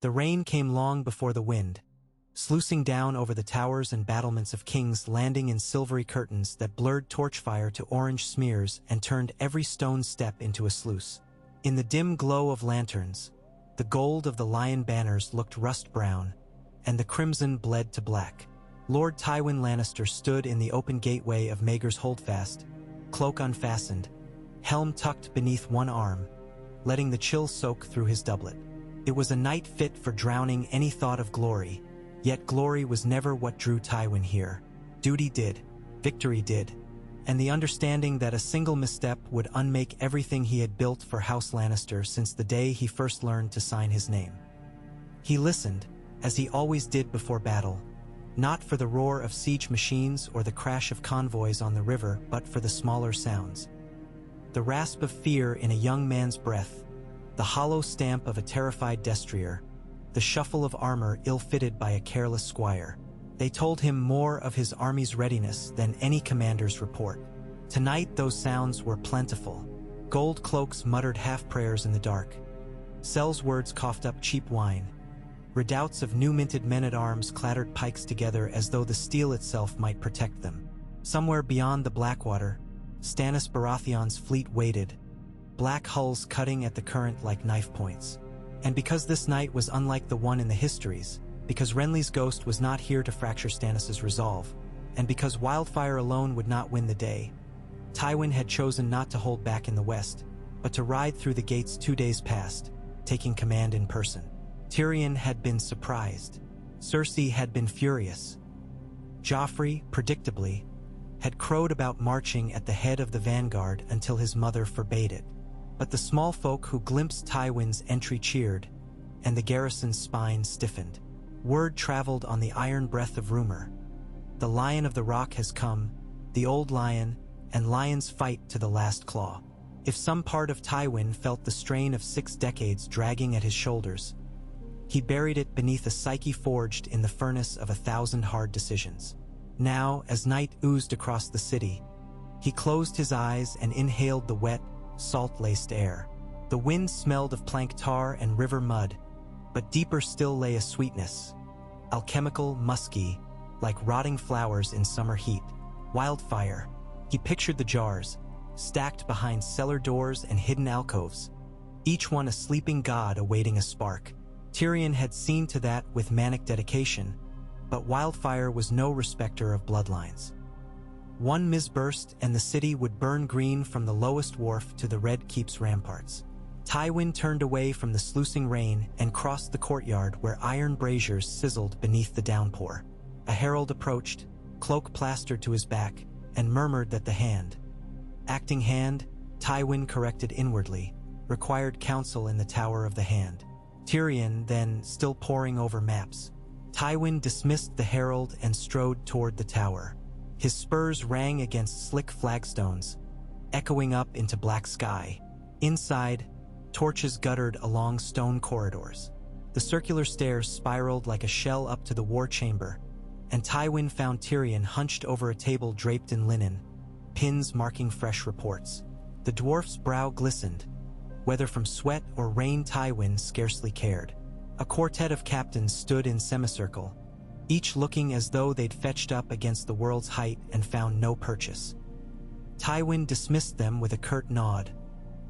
The rain came long before the wind, sluicing down over the towers and battlements of kings, landing in silvery curtains that blurred torchfire to orange smears and turned every stone step into a sluice. In the dim glow of lanterns, the gold of the lion banners looked rust-brown, and the crimson bled to black. Lord Tywin Lannister stood in the open gateway of Maegor's Holdfast, cloak unfastened, helm tucked beneath one arm, letting the chill soak through his doublet. It was a night fit for drowning any thought of glory, yet glory was never what drew Tywin here. Duty did, victory did, and the understanding that a single misstep would unmake everything he had built for House Lannister since the day he first learned to sign his name. He listened, as he always did before battle, not for the roar of siege machines or the crash of convoys on the river, but for the smaller sounds. The rasp of fear in a young man's breath, the hollow stamp of a terrified destrier, the shuffle of armor ill-fitted by a careless squire. They told him more of his army's readiness than any commander's report. Tonight those sounds were plentiful. Gold cloaks muttered half-prayers in the dark. Sellswords coughed up cheap wine. Redoubts of new-minted men-at-arms clattered pikes together as though the steel itself might protect them. Somewhere beyond the Blackwater, Stannis Baratheon's fleet waited, black hulls cutting at the current like knife points. And because this night was unlike the one in the histories, because Renly's ghost was not here to fracture Stannis' resolve, and because wildfire alone would not win the day, Tywin had chosen not to hold back in the west, but to ride through the gates 2 days past, taking command in person. Tyrion had been surprised. Cersei had been furious. Joffrey, predictably, had crowed about marching at the head of the vanguard until his mother forbade it. But the small folk who glimpsed Tywin's entry cheered, and the garrison's spine stiffened. Word traveled on the iron breath of rumor. The Lion of the Rock has come, the old lion, and lions fight to the last claw. If some part of Tywin felt the strain of 6 decades dragging at his shoulders, he buried it beneath a psyche forged in the furnace of 1,000 hard decisions. Now, as night oozed across the city, he closed his eyes and inhaled the wet, salt-laced air. The wind smelled of plank tar and river mud, but deeper still lay a sweetness, alchemical, musky, like rotting flowers in summer heat. Wildfire. He pictured the jars, stacked behind cellar doors and hidden alcoves, each one a sleeping god awaiting a spark. Tyrion had seen to that with manic dedication, but wildfire was no respecter of bloodlines. One misburst and the city would burn green from the lowest wharf to the Red Keep's ramparts. Tywin turned away from the sluicing rain and crossed the courtyard where iron braziers sizzled beneath the downpour. A herald approached, cloak plastered to his back, and murmured that the hand, acting hand, Tywin corrected inwardly, required counsel in the Tower of the Hand. Tyrion, then, still poring over maps. Tywin dismissed the herald and strode toward the tower. His spurs rang against slick flagstones, echoing up into black sky. Inside, torches guttered along stone corridors. The circular stairs spiraled like a shell up to the war chamber, and Tywin found Tyrion hunched over a table draped in linen, pins marking fresh reports. The dwarf's brow glistened. Whether from sweat or rain, Tywin scarcely cared. A quartet of captains stood in semicircle, each looking as though they'd fetched up against the world's height and found no purchase. Tywin dismissed them with a curt nod,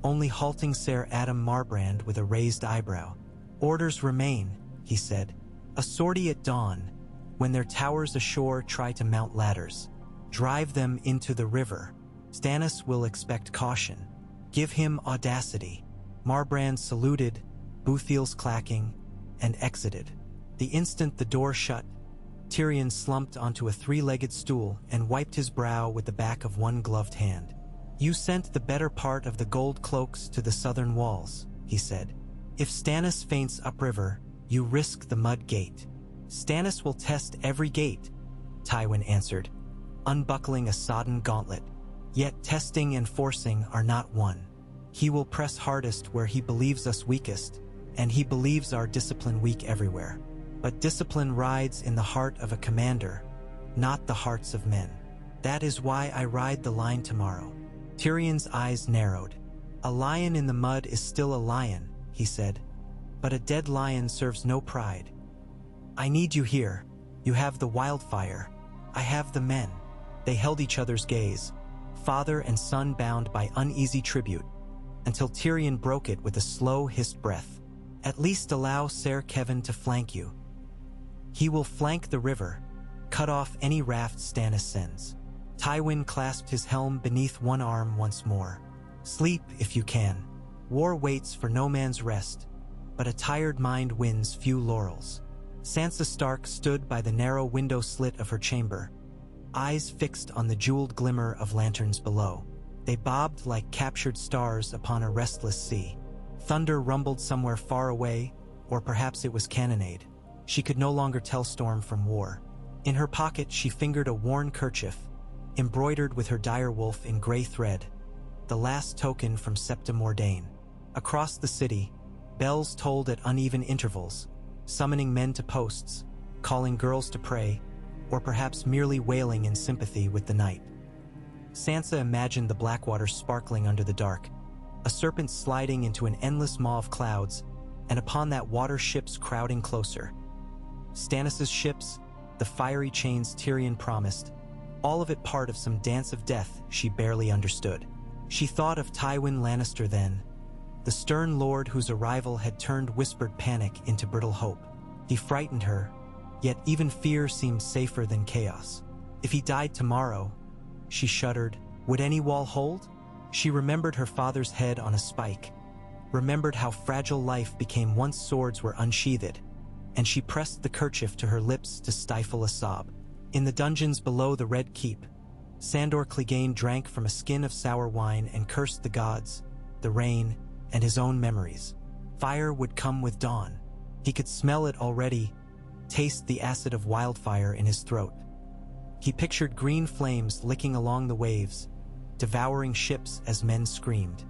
only halting Ser Adam Marbrand with a raised eyebrow. "Orders remain," he said. "A sortie at dawn, when their towers ashore try to mount ladders. Drive them into the river. Stannis will expect caution. Give him audacity." Marbrand saluted, Boothiel's clacking, and exited. The instant the door shut, Tyrion slumped onto a 3-legged stool and wiped his brow with the back of one gloved hand. "You sent the better part of the gold cloaks to the southern walls," he said. "If Stannis faints upriver, you risk the mud gate." "Stannis will test every gate," Tywin answered, unbuckling a sodden gauntlet. "Yet testing and forcing are not one. He will press hardest where he believes us weakest, and he believes our discipline weak everywhere. But discipline rides in the heart of a commander, not the hearts of men. That is why I ride the line tomorrow." Tyrion's eyes narrowed. "A lion in the mud is still a lion," he said. But a dead lion serves no pride. I need you here. You have the wildfire. I have the men. They held each other's gaze, father and son bound by uneasy tribute, until Tyrion broke it with a slow hissed breath. At least allow Ser Kevin to flank you. He will flank the river, cut off any raft Stannis sends. Tywin clasped his helm beneath one arm once more. Sleep if you can. War waits for no man's rest, but a tired mind wins few laurels. Sansa Stark stood by the narrow window slit of her chamber, eyes fixed on the jeweled glimmer of lanterns below. They bobbed like captured stars upon a restless sea. Thunder rumbled somewhere far away, or perhaps it was cannonade. She could no longer tell storm from war. In her pocket she fingered a worn kerchief, embroidered with her direwolf in gray thread, the last token from Septa Mordane. Across the city, bells tolled at uneven intervals, summoning men to posts, calling girls to pray, or perhaps merely wailing in sympathy with the night. Sansa imagined the Blackwater sparkling under the dark, a serpent sliding into an endless maw of clouds, and upon that water ships crowding closer. Stannis' ships, the fiery chains Tyrion promised, all of it part of some dance of death she barely understood. She thought of Tywin Lannister then, the stern lord whose arrival had turned whispered panic into brittle hope. He frightened her, yet even fear seemed safer than chaos. If he died tomorrow, she shuddered, would any wall hold? She remembered her father's head on a spike, remembered how fragile life became once swords were unsheathed, and she pressed the kerchief to her lips to stifle a sob. In the dungeons below the Red Keep, Sandor Clegane drank from a skin of sour wine and cursed the gods, the rain, and his own memories. Fire would come with dawn. He could smell it already, taste the acid of wildfire in his throat. He pictured green flames licking along the waves, devouring ships as men screamed.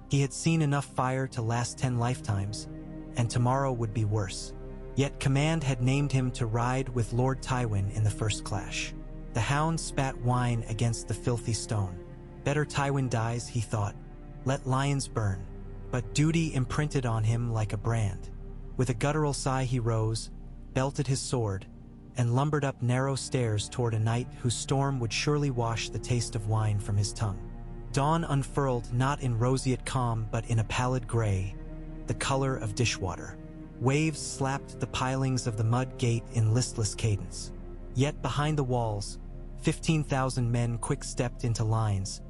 He had seen enough fire to last 10 lifetimes, and tomorrow would be worse. Yet command had named him to ride with Lord Tywin in the first clash. The hound spat wine against the filthy stone. Better Tywin dies, he thought. Let lions burn. But duty imprinted on him like a brand. With a guttural sigh he rose, belted his sword, and lumbered up narrow stairs toward a night whose storm would surely wash the taste of wine from his tongue. Dawn unfurled not in roseate calm but in a pallid gray, the color of dishwater. Waves slapped the pilings of the mud gate in listless cadence. Yet behind the walls, 15,000 men quick-stepped into lines,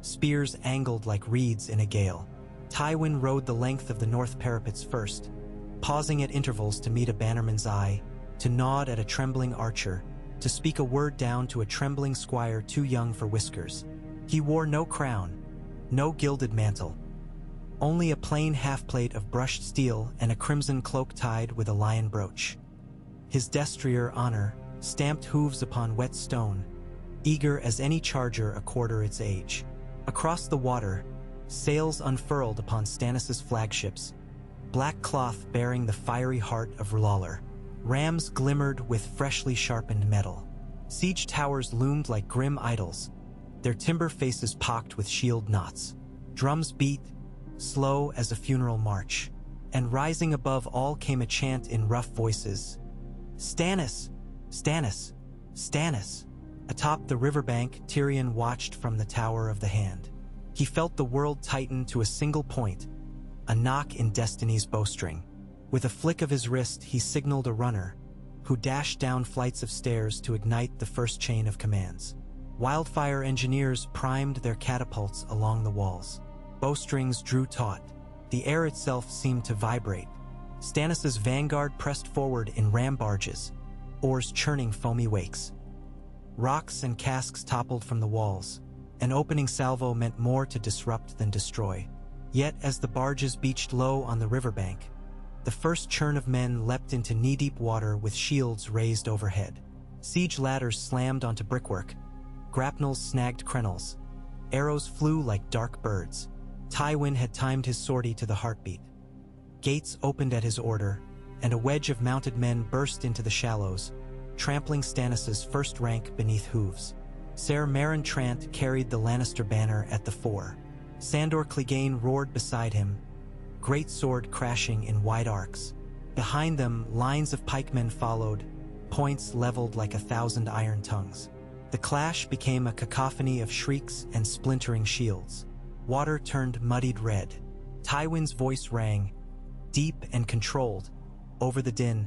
spears angled like reeds in a gale. Tywin rode the length of the north parapets first, pausing at intervals to meet a bannerman's eye, to nod at a trembling archer, to speak a word down to a trembling squire too young for whiskers. He wore no crown, no gilded mantle, only a plain half-plate of brushed steel and a crimson cloak tied with a lion brooch. His destrier honor stamped hooves upon wet stone, eager as any charger a quarter its age. Across the water, sails unfurled upon Stannis' flagships, black cloth bearing the fiery heart of R'hllor. Rams glimmered with freshly sharpened metal. Siege towers loomed like grim idols, their timber faces pocked with shield knots. Drums beat, slow as a funeral march, and rising above all came a chant in rough voices. Stannis! Stannis! Stannis! Atop the riverbank, Tyrion watched from the Tower of the Hand. He felt the world tighten to a single point, a knock in destiny's bowstring. With a flick of his wrist, he signaled a runner, who dashed down flights of stairs to ignite the first chain of commands. Wildfire engineers primed their catapults along the walls. Bowstrings drew taut. The air itself seemed to vibrate. Stannis' vanguard pressed forward in ram barges, oars churning foamy wakes. Rocks and casks toppled from the walls. An opening salvo meant more to disrupt than destroy. Yet as the barges beached low on the riverbank, the first churn of men leapt into knee-deep water with shields raised overhead. Siege ladders slammed onto brickwork. Grapnels snagged crenels. Arrows flew like dark birds. Tywin had timed his sortie to the heartbeat. Gates opened at his order, and a wedge of mounted men burst into the shallows, trampling Stannis' first rank beneath hooves. Ser Meryn Trant carried the Lannister banner at the fore. Sandor Clegane roared beside him, great sword crashing in wide arcs. Behind them, lines of pikemen followed, points leveled like 1,000 iron tongues. The clash became a cacophony of shrieks and splintering shields. Water turned muddied red. Tywin's voice rang, deep and controlled, over the din.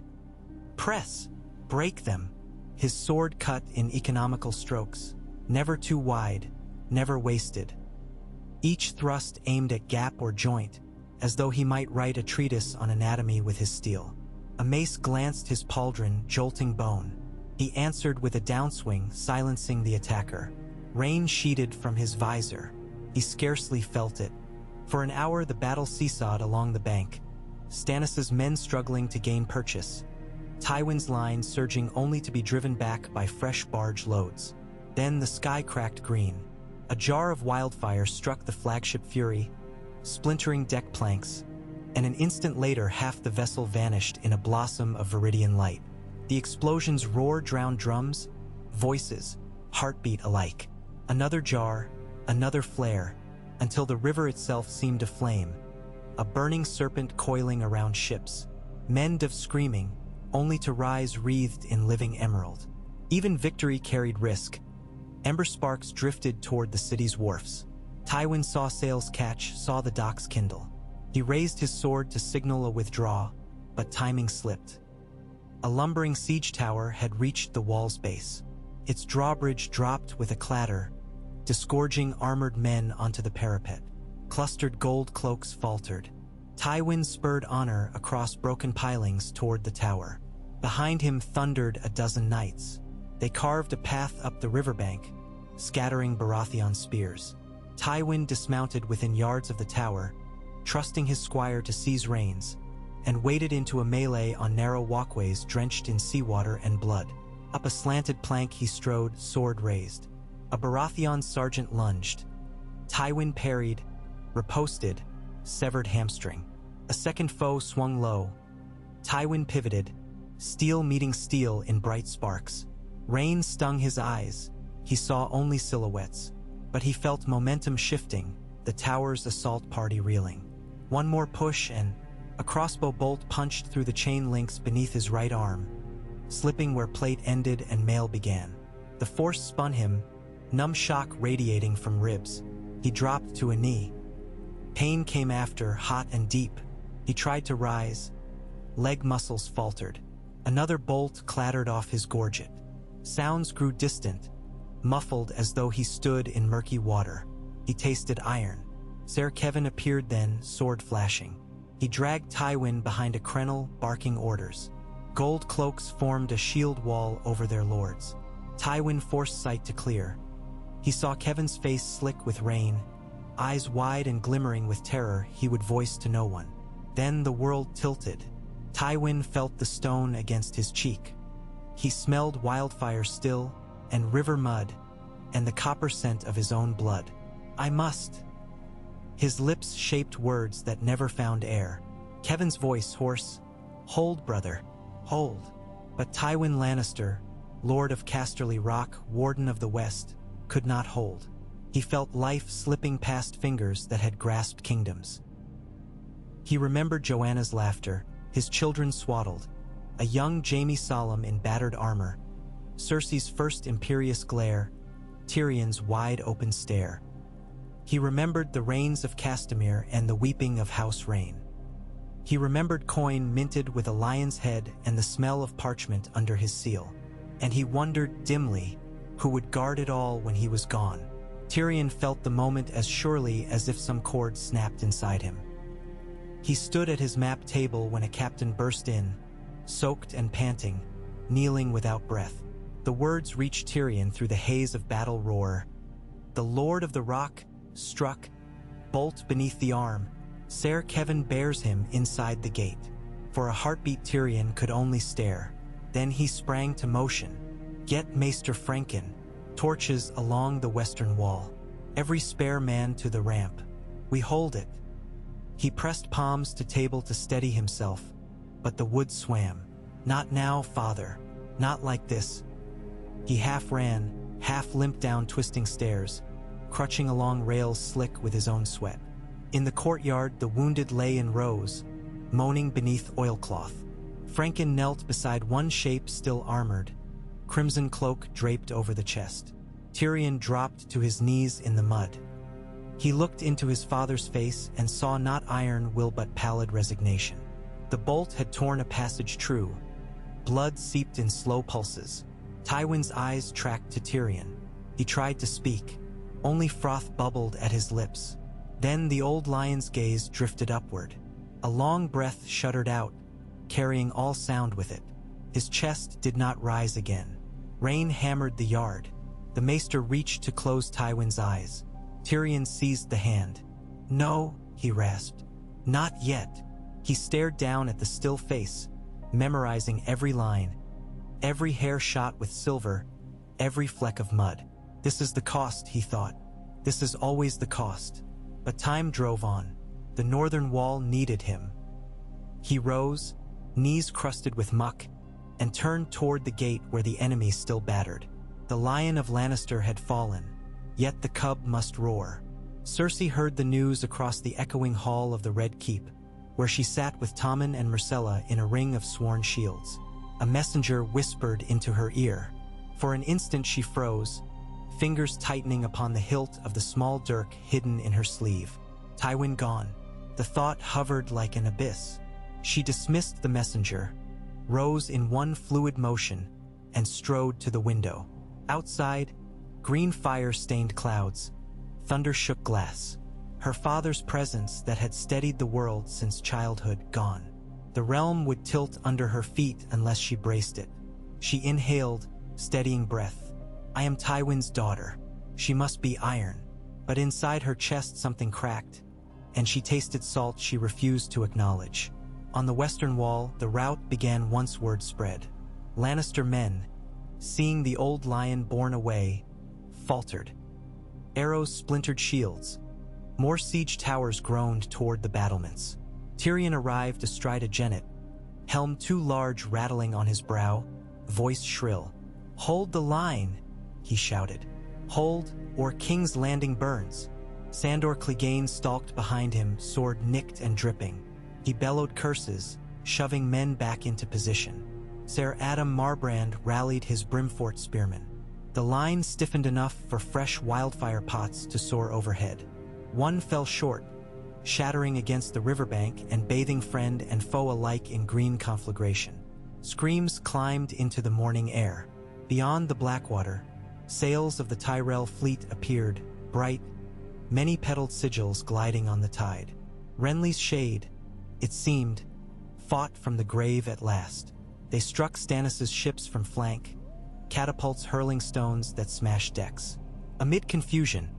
Press! Break them! His sword cut in economical strokes, never too wide, never wasted. Each thrust aimed at gap or joint, as though he might write a treatise on anatomy with his steel. A mace glanced his pauldron, jolting bone. He answered with a downswing, silencing the attacker. Rain sheeted from his visor. He scarcely felt it. For an hour the battle seesawed along the bank, Stannis' men struggling to gain purchase, Tywin's line surging only to be driven back by fresh barge loads. Then the sky cracked green. A jar of wildfire struck the flagship Fury, splintering deck planks, and an instant later half the vessel vanished in a blossom of viridian light. The explosion's roar drowned drums, voices, heartbeat alike. Another jar, another flare, until the river itself seemed aflame, a burning serpent coiling around ships, men screaming, only to rise wreathed in living emerald. Even victory carried risk. Ember sparks drifted toward the city's wharfs. Tywin saw sails catch, saw the docks kindle. He raised his sword to signal a withdrawal, but timing slipped. A lumbering siege tower had reached the wall's base. Its drawbridge dropped with a clatter, disgorging armored men onto the parapet. Clustered gold cloaks faltered. Tywin spurred honor across broken pilings toward the tower. Behind him thundered a dozen knights. They carved a path up the riverbank, scattering Baratheon spears. Tywin dismounted within yards of the tower, trusting his squire to seize reins, and waded into a melee on narrow walkways drenched in seawater and blood. Up a slanted plank he strode, sword raised. A Baratheon sergeant lunged. Tywin parried, riposted, severed hamstring. A second foe swung low. Tywin pivoted, steel meeting steel in bright sparks. Rain stung his eyes. He saw only silhouettes, but he felt momentum shifting, the tower's assault party reeling. One more push and a crossbow bolt punched through the chain links beneath his right arm, slipping where plate ended and mail began. The force spun him, numb shock radiating from ribs. He dropped to a knee. Pain came after, hot and deep. He tried to rise. Leg muscles faltered. Another bolt clattered off his gorget. Sounds grew distant, muffled as though he stood in murky water. He tasted iron. Ser Kevin appeared then, sword flashing. He dragged Tywin behind a crenel, barking orders. Gold cloaks formed a shield wall over their lords. Tywin forced sight to clear. He saw Kevin's face slick with rain, eyes wide and glimmering with terror he would voice to no one. Then the world tilted. Tywin felt the stone against his cheek. He smelled wildfire still, and river mud, and the copper scent of his own blood. I must. His lips shaped words that never found air. Kevin's voice hoarse. Hold, brother, hold. But Tywin Lannister, Lord of Casterly Rock, Warden of the West, could not hold. He felt life slipping past fingers that had grasped kingdoms. He remembered Joanna's laughter, his children swaddled, a young Jaime Solemn in battered armor, Cersei's first imperious glare, Tyrion's wide-open stare. He remembered the rains of Castamere and the weeping of House Rain. He remembered coin minted with a lion's head and the smell of parchment under his seal. And he wondered dimly who would guard it all when he was gone. Tyrion felt the moment as surely as if some cord snapped inside him. He stood at his map table when a captain burst in, soaked and panting, kneeling without breath. The words reached Tyrion through the haze of battle roar. The Lord of the Rock struck, bolt beneath the arm. Ser Kevin bears him inside the gate. For a heartbeat Tyrion could only stare. Then he sprang to motion. Get Maester Franken. Torches along the western wall. Every spare man to the ramp. We hold it. He pressed palms to table to steady himself, but the wood swam. Not now, father. Not like this. He half ran, half limped down twisting stairs, crutching along rails slick with his own sweat. In the courtyard, the wounded lay in rows, moaning beneath oilcloth. Franken knelt beside one shape still armored, crimson cloak draped over the chest. Tyrion dropped to his knees in the mud. He looked into his father's face and saw not iron will but pallid resignation. The bolt had torn a passage true. Blood seeped in slow pulses. Tywin's eyes tracked to Tyrion. He tried to speak. Only froth bubbled at his lips. Then the old lion's gaze drifted upward. A long breath shuddered out, carrying all sound with it. His chest did not rise again. Rain hammered the yard. The maester reached to close Tywin's eyes. Tyrion seized the hand. "No," he rasped. "Not yet." He stared down at the still face, memorizing every line, every hair shot with silver, every fleck of mud. This is the cost, he thought. This is always the cost. But time drove on. The northern wall needed him. He rose, knees crusted with muck, and turned toward the gate where the enemy still battered. The lion of Lannister had fallen, yet the cub must roar. Cersei heard the news across the echoing hall of the Red Keep, where she sat with Tommen and Myrcella in a ring of sworn shields. A messenger whispered into her ear. For an instant she froze, fingers tightening upon the hilt of the small dirk hidden in her sleeve. Tywin gone. The thought hovered like an abyss. She dismissed the messenger, rose in one fluid motion, and strode to the window. Outside, green fire stained clouds. Thunder shook glass. Her father's presence that had steadied the world since childhood gone. The realm would tilt under her feet unless she braced it. She inhaled, steadying breath. I am Tywin's daughter. She must be iron. But inside her chest something cracked, and she tasted salt she refused to acknowledge. On the western wall, the rout began once word spread. Lannister men, seeing the old lion borne away, faltered. Arrows splintered shields. More siege towers groaned toward the battlements. Tyrion arrived astride a jennet, helm too large rattling on his brow, voice shrill. "Hold the line," he shouted. "Hold, or King's Landing burns." Sandor Clegane stalked behind him, sword nicked and dripping. He bellowed curses, shoving men back into position. Ser Adam Marbrand rallied his Brimfort spearmen. The line stiffened enough for fresh wildfire pots to soar overhead. One fell short, shattering against the riverbank and bathing friend and foe alike in green conflagration. Screams climbed into the morning air. Beyond the Blackwater, sails of the Tyrell fleet appeared, bright, many-petaled sigils gliding on the tide. Renly's shade, it seemed, fought from the grave at last. They struck Stannis' ships from flank, catapults hurling stones that smashed decks. Amid confusion,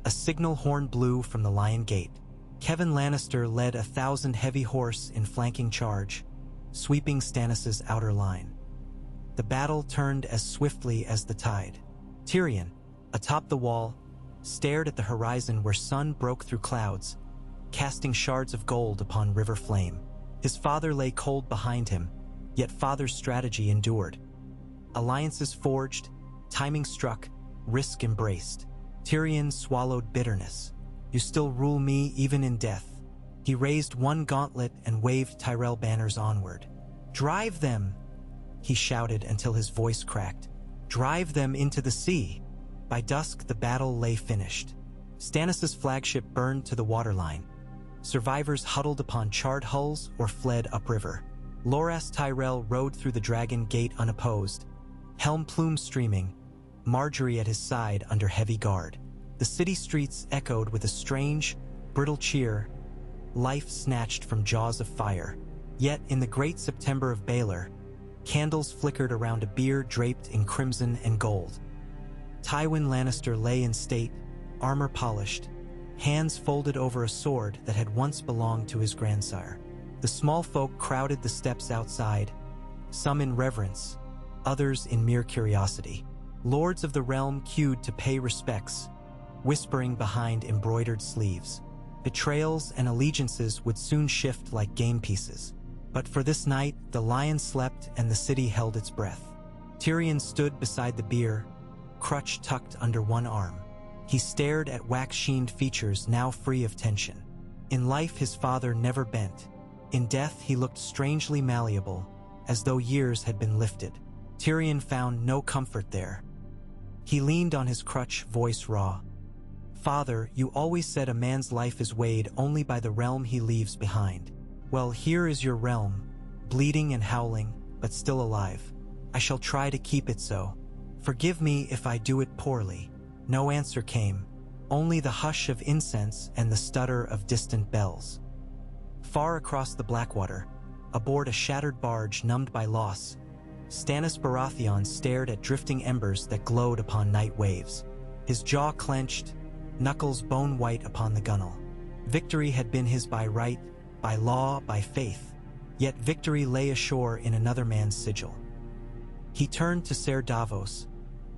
a signal horn blew from the Lion Gate. Kevin Lannister led 1,000 heavy horse in flanking charge, sweeping Stannis' outer line. The battle turned as swiftly as the tide. Tyrion, atop the wall, stared at the horizon where sun broke through clouds, casting shards of gold upon river flame. His father lay cold behind him, yet father's strategy endured. Alliances forged, timing struck, risk embraced. Tyrion swallowed bitterness. "You still rule me even in death." He raised one gauntlet and waved Tyrell banners onward. "Drive them!" he shouted until his voice cracked. "Drive them into the sea!" By dusk, the battle lay finished. Stannis' flagship burned to the waterline. Survivors huddled upon charred hulls or fled upriver. Loras Tyrell rode through the Dragon Gate unopposed, helm plume streaming, Marjorie at his side under heavy guard. The city streets echoed with a strange, brittle cheer, life snatched from jaws of fire. Yet in the great September of Baelor, candles flickered around a bier draped in crimson and gold. Tywin Lannister lay in state, armor polished, hands folded over a sword that had once belonged to his grandsire. The small folk crowded the steps outside, some in reverence, others in mere curiosity. Lords of the realm queued to pay respects, whispering behind embroidered sleeves. Betrayals and allegiances would soon shift like game pieces. But for this night, the lion slept and the city held its breath. Tyrion stood beside the bier, crutch tucked under one arm. He stared at wax-sheened features now free of tension. In life his father never bent. In death he looked strangely malleable, as though years had been lifted. Tyrion found no comfort there. He leaned on his crutch, voice raw. "Father, you always said a man's life is weighed only by the realm he leaves behind. Well, here is your realm, bleeding and howling, but still alive. I shall try to keep it so. Forgive me if I do it poorly." No answer came, only the hush of incense and the stutter of distant bells. Far across the Blackwater, aboard a shattered barge numbed by loss, Stannis Baratheon stared at drifting embers that glowed upon night waves. His jaw clenched, knuckles bone-white upon the gunwale. Victory had been his by right, by law, by faith, yet victory lay ashore in another man's sigil. He turned to Ser Davos,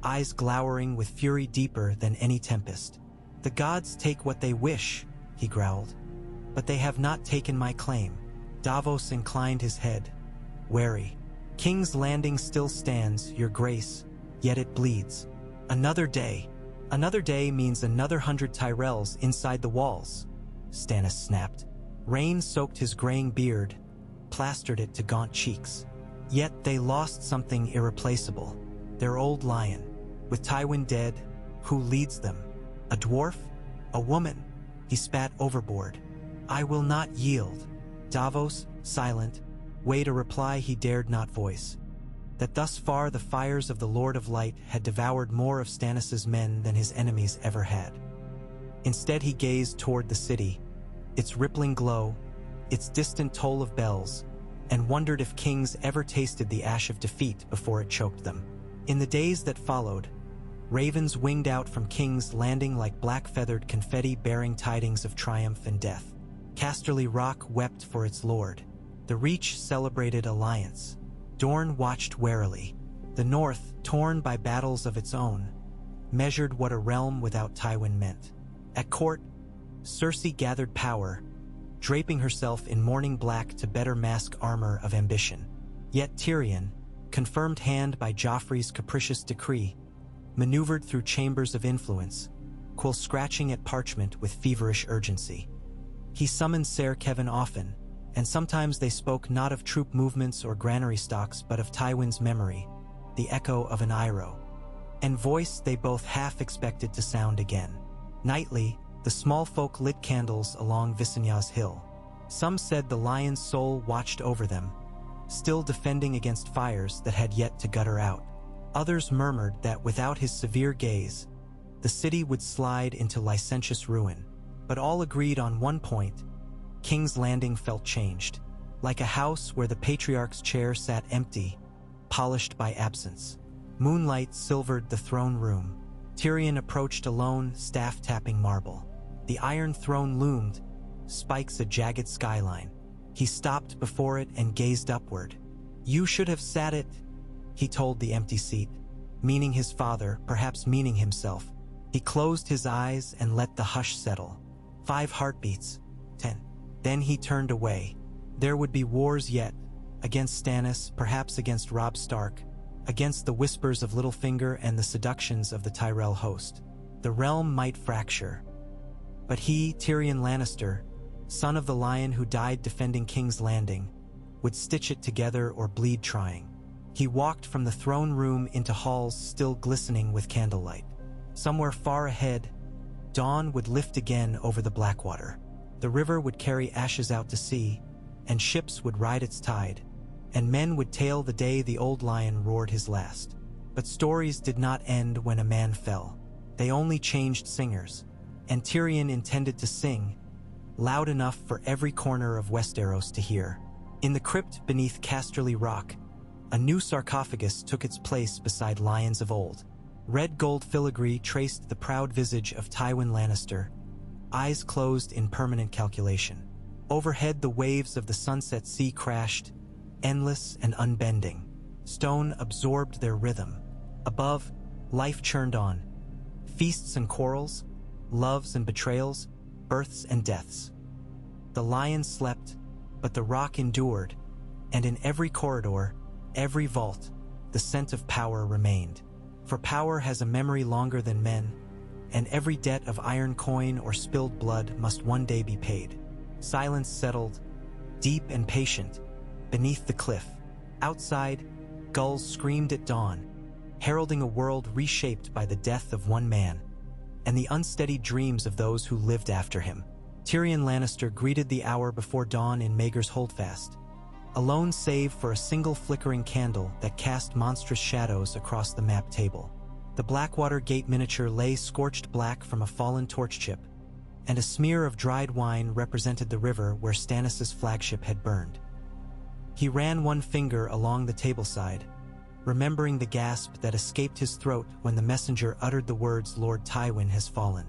eyes glowering with fury deeper than any tempest. "The gods take what they wish," he growled, "but they have not taken my claim." Davos inclined his head, wary. "King's Landing still stands, your grace, yet it bleeds. Another day. Another day means another 100 Tyrells inside the walls," Stannis snapped. Rain soaked his graying beard, plastered it to gaunt cheeks. Yet they lost something irreplaceable. Their old lion. With Tywin dead, who leads them? A dwarf? A woman? He spat overboard. "I will not yield." Davos, silent, weighed a reply he dared not voice. That thus far the fires of the Lord of Light had devoured more of Stannis' men than his enemies ever had. Instead he gazed toward the city, its rippling glow, its distant toll of bells, and wondered if kings ever tasted the ash of defeat before it choked them. In the days that followed, ravens winged out from King's Landing like black-feathered confetti bearing tidings of triumph and death. Casterly Rock wept for its lord. The Reach celebrated alliance. Dorne watched warily. The North, torn by battles of its own, measured what a realm without Tywin meant. At court, Cersei gathered power, draping herself in mourning black to better mask armor of ambition. Yet Tyrion, confirmed hand by Joffrey's capricious decree, maneuvered through chambers of influence, quill scratching at parchment with feverish urgency. He summoned Ser Kevan often, and sometimes they spoke not of troop movements or granary stocks but of Tywin's memory, the echo of an Iroh, and voice they both half expected to sound again. Nightly, the small folk lit candles along Visenya's hill. Some said the lion's soul watched over them, still defending against fires that had yet to gutter out. Others murmured that without his severe gaze, the city would slide into licentious ruin. But all agreed on one point: King's Landing felt changed, like a house where the patriarch's chair sat empty, polished by absence. Moonlight silvered the throne room. Tyrion approached alone, staff-tapping marble. The Iron Throne loomed, spikes a jagged skyline. He stopped before it and gazed upward. "You should have sat it," he told the empty seat, meaning his father, perhaps meaning himself. He closed his eyes and let the hush settle. 5 heartbeats, 10. Then he turned away. There would be wars yet, against Stannis, perhaps against Robb Stark, against the whispers of Littlefinger and the seductions of the Tyrell host. The realm might fracture. But he, Tyrion Lannister, son of the lion who died defending King's Landing, would stitch it together or bleed trying. He walked from the throne room into halls still glistening with candlelight. Somewhere far ahead, dawn would lift again over the Blackwater. The river would carry ashes out to sea, and ships would ride its tide, and men would tale the day the old lion roared his last. But stories did not end when a man fell. They only changed singers, and Tyrion intended to sing, loud enough for every corner of Westeros to hear. In the crypt beneath Casterly Rock, a new sarcophagus took its place beside lions of old. Red gold filigree traced the proud visage of Tywin Lannister, eyes closed in permanent calculation. Overhead, the waves of the sunset sea crashed, endless and unbending. Stone absorbed their rhythm. Above, life churned on. Feasts and quarrels, loves and betrayals, births and deaths. The lion slept, but the rock endured, and in every corridor, every vault, the scent of power remained. For power has a memory longer than men, and every debt of iron coin or spilled blood must one day be paid. Silence settled, deep and patient, beneath the cliff. Outside, gulls screamed at dawn, heralding a world reshaped by the death of one man and the unsteady dreams of those who lived after him. Tyrion Lannister greeted the hour before dawn in Maegor's Holdfast, alone save for a single flickering candle that cast monstrous shadows across the map table. The Blackwater Gate miniature lay scorched black from a fallen torch chip, and a smear of dried wine represented the river where Stannis' flagship had burned. He ran one finger along the tableside, remembering the gasp that escaped his throat when the messenger uttered the words, "Lord Tywin has fallen."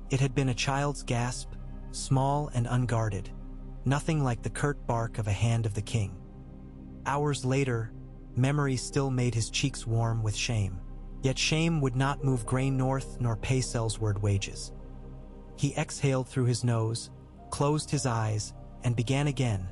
It had been a child's gasp, small and unguarded, nothing like the curt bark of a hand of the king. Hours later, memory still made his cheeks warm with shame. Yet shame would not move grain north nor pay Selsward wages. He exhaled through his nose, closed his eyes, and began again,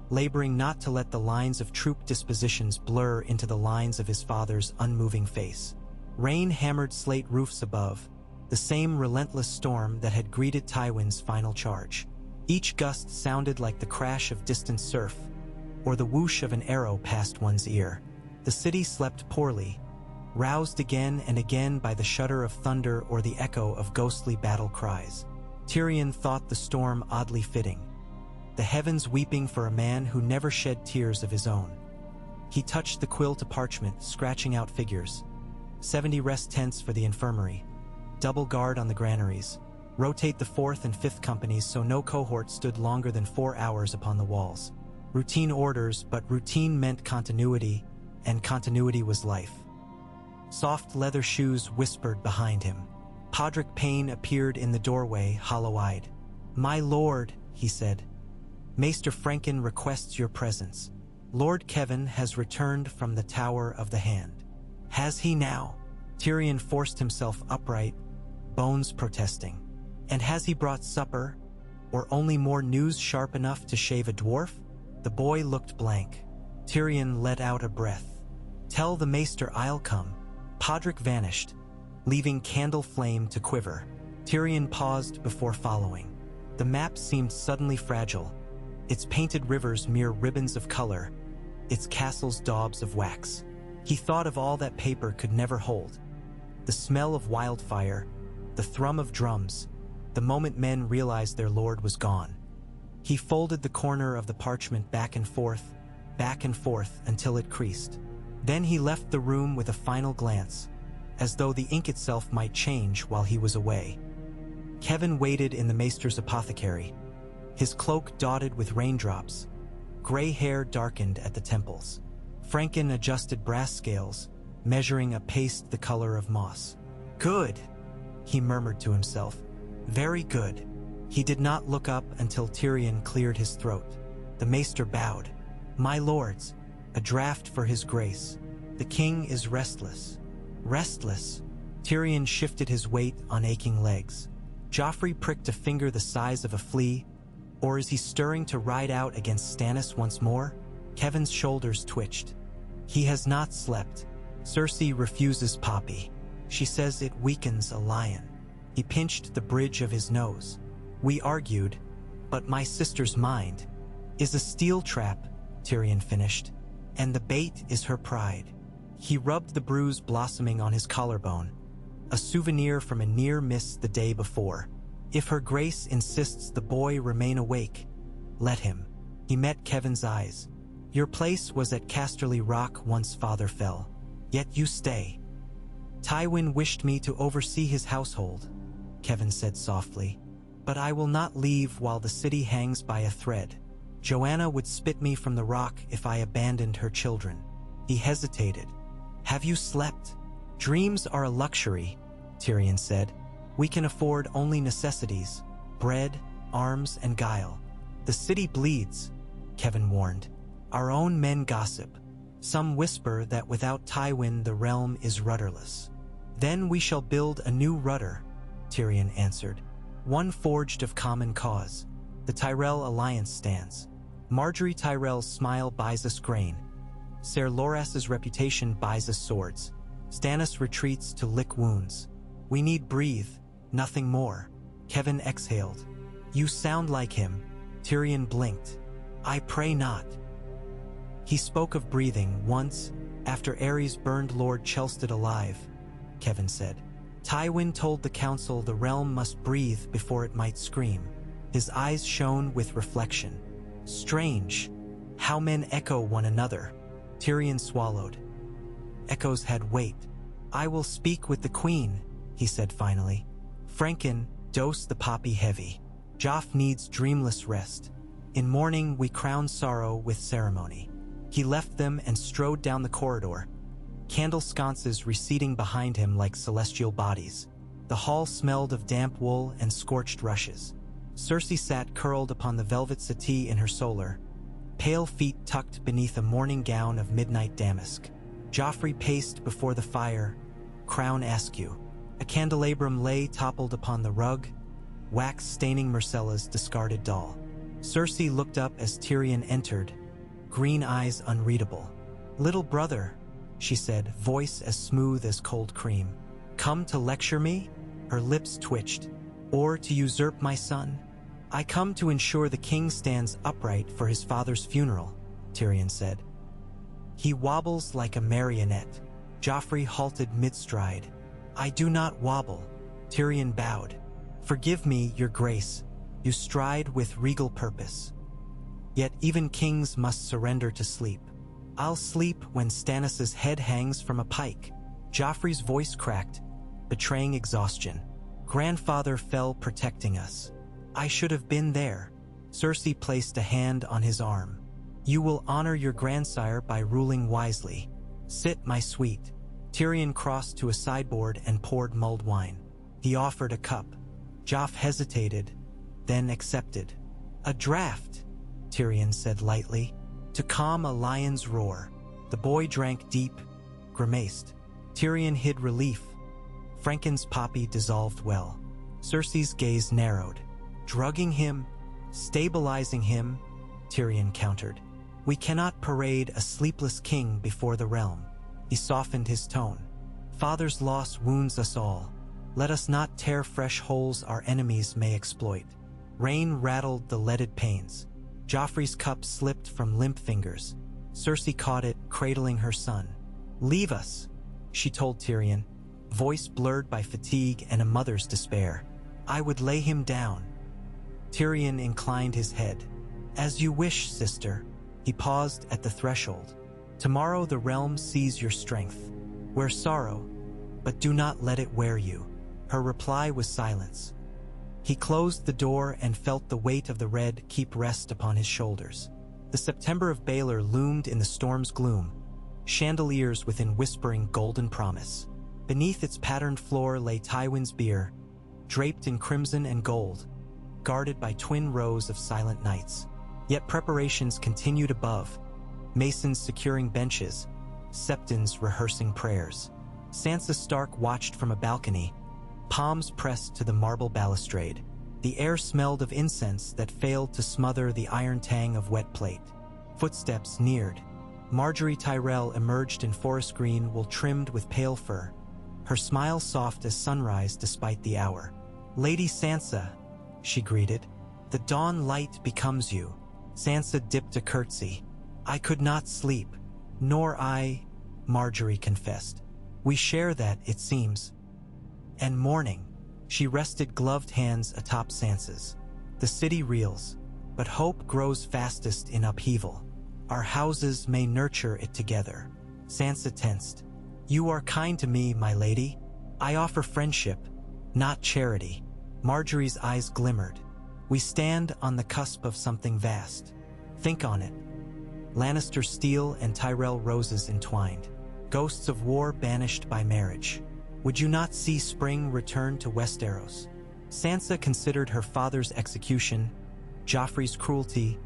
laboring not to let the lines of troop dispositions blur into the lines of his father's unmoving face. Rain hammered slate roofs above, the same relentless storm that had greeted Tywin's final charge. Each gust sounded like the crash of distant surf, or the whoosh of an arrow past one's ear. The city slept poorly, roused again and again by the shudder of thunder or the echo of ghostly battle cries. Tyrion thought the storm oddly fitting, the heavens weeping for a man who never shed tears of his own. He touched the quill to parchment, scratching out figures. 70 rest tents for the infirmary, double guard on the granaries, rotate the 4th and 5th companies so no cohort stood longer than 4 hours upon the walls. Routine orders, but routine meant continuity, and continuity was life. Soft leather shoes whispered behind him. Podrick Payne appeared in the doorway, hollow-eyed. "My lord," he said, "Maester Franken requests your presence. Lord Kevin has returned from the Tower of the Hand." "Has he now?" Tyrion forced himself upright, bones protesting. "And has he brought supper, or only more news sharp enough to shave a dwarf?" The boy looked blank. Tyrion let out a breath. "Tell the Maester I'll come." Podrick vanished, leaving candle flame to quiver. Tyrion paused before following. The map seemed suddenly fragile, its painted rivers mere ribbons of color, its castles daubs of wax. He thought of all that paper could never hold. The smell of wildfire, the thrum of drums, the moment men realized their lord was gone. He folded the corner of the parchment back and forth until it creased. Then he left the room with a final glance, as though the ink itself might change while he was away. Kevin waited in the Maester's apothecary, his cloak dotted with raindrops, gray hair darkened at the temples. Franken adjusted brass scales, measuring a paste the color of moss. "Good," he murmured to himself. "Very good." He did not look up until Tyrion cleared his throat. The Maester bowed. "My lords, a draft for his grace. The king is restless." Restless? Tyrion shifted his weight on aching legs. Joffrey pricked a finger the size of a flea, or is he stirring to ride out against Stannis once more? Kevin's shoulders twitched. "He has not slept. Cersei refuses Poppy. She says it weakens a lion." He pinched the bridge of his nose. "We argued, but my sister's mind is a steel trap," Tyrion finished, "and the bait is her pride." He rubbed the bruise blossoming on his collarbone, a souvenir from a near miss the day before. "If her grace insists the boy remain awake, let him." He met Kevin's eyes. "Your place was at Casterly Rock once father fell, yet you stay." "Tywin wished me to oversee his household," Kevin said softly, "but I will not leave while the city hangs by a thread. Joanna would spit me from the rock if I abandoned her children." He hesitated. "Have you slept?" "Dreams are a luxury," Tyrion said. "We can afford only necessities, bread, arms, and guile." "The city bleeds," Kevin warned. "Our own men gossip. Some whisper that without Tywin the realm is rudderless." "Then we shall build a new rudder," Tyrion answered. "One forged of common cause. The Tyrell alliance stands. Marjorie Tyrell's smile buys us grain. Ser Loras's reputation buys us swords. Stannis retreats to lick wounds. We need breathe, nothing more." Kevin exhaled. "You sound like him," Tyrion blinked. I pray not. He spoke of breathing once, after Aerys burned Lord Chelstead alive, Kevin said. Tywin told the council the realm must breathe before it might scream. His eyes shone with reflection. Strange, how men echo one another. Tyrion swallowed. Echoes had weight. I will speak with the queen, he said finally. Franken, dose the poppy heavy. Joff needs dreamless rest. In morning we crown sorrow with ceremony. He left them and strode down the corridor, candle sconces receding behind him like celestial bodies. The hall smelled of damp wool and scorched rushes. Cersei sat curled upon the velvet settee in her solar, pale feet tucked beneath a morning gown of midnight damask. Joffrey paced before the fire, crown askew. A candelabrum lay toppled upon the rug, wax staining Myrcella's discarded doll. Cersei looked up as Tyrion entered, green eyes unreadable. Little brother, she said, voice as smooth as cold cream. Come to lecture me? Her lips twitched. Or to usurp my son? I come to ensure the king stands upright for his father's funeral, Tyrion said. He wobbles like a marionette. Joffrey halted mid-stride. I do not wobble, Tyrion bowed. Forgive me, your grace. You stride with regal purpose. Yet even kings must surrender to sleep. I'll sleep when Stannis' head hangs from a pike. Joffrey's voice cracked, betraying exhaustion. Grandfather fell protecting us. I should have been there. Cersei placed a hand on his arm. You will honor your grandsire by ruling wisely. Sit, my sweet. Tyrion crossed to a sideboard and poured mulled wine. He offered a cup. Joff hesitated, then accepted. A draught, Tyrion said lightly, to calm a lion's roar. The boy drank deep, grimaced. Tyrion hid relief. Franken's poppy dissolved well. Cersei's gaze narrowed. Drugging him, stabilizing him, Tyrion countered. We cannot parade a sleepless king before the realm. He softened his tone. Father's loss wounds us all. Let us not tear fresh holes our enemies may exploit. Rain rattled the leaded panes. Joffrey's cup slipped from limp fingers. Cersei caught it, cradling her son. Leave us, she told Tyrion, voice blurred by fatigue and a mother's despair. I would lay him down. Tyrion inclined his head. As you wish, sister. He paused at the threshold. Tomorrow the realm sees your strength. Wear sorrow, but do not let it wear you. Her reply was silence. He closed the door and felt the weight of the red keep rest upon his shoulders. The September of Baelor loomed in the storm's gloom, chandeliers within whispering golden promise. Beneath its patterned floor lay Tywin's bier, draped in crimson and gold, guarded by twin rows of silent knights. Yet preparations continued above, masons securing benches, septons rehearsing prayers. Sansa Stark watched from a balcony, palms pressed to the marble balustrade. The air smelled of incense that failed to smother the iron tang of wet plate. Footsteps neared. Marjorie Tyrell emerged in forest green wool trimmed with pale fur, her smile soft as sunrise despite the hour. Lady Sansa, she greeted. The dawn light becomes you. Sansa dipped a curtsy. I could not sleep. Nor I, Marjorie confessed. We share that, it seems. And mourning. She rested gloved hands atop Sansa's. The city reels, but hope grows fastest in upheaval. Our houses may nurture it together. Sansa tensed. You are kind to me, my lady. I offer friendship, not charity. Marjorie's eyes glimmered. We stand on the cusp of something vast. Think on it. Lannister steel and Tyrell roses entwined. Ghosts of war banished by marriage. Would you not see spring return to Westeros? Sansa considered her father's execution, Joffrey's cruelty,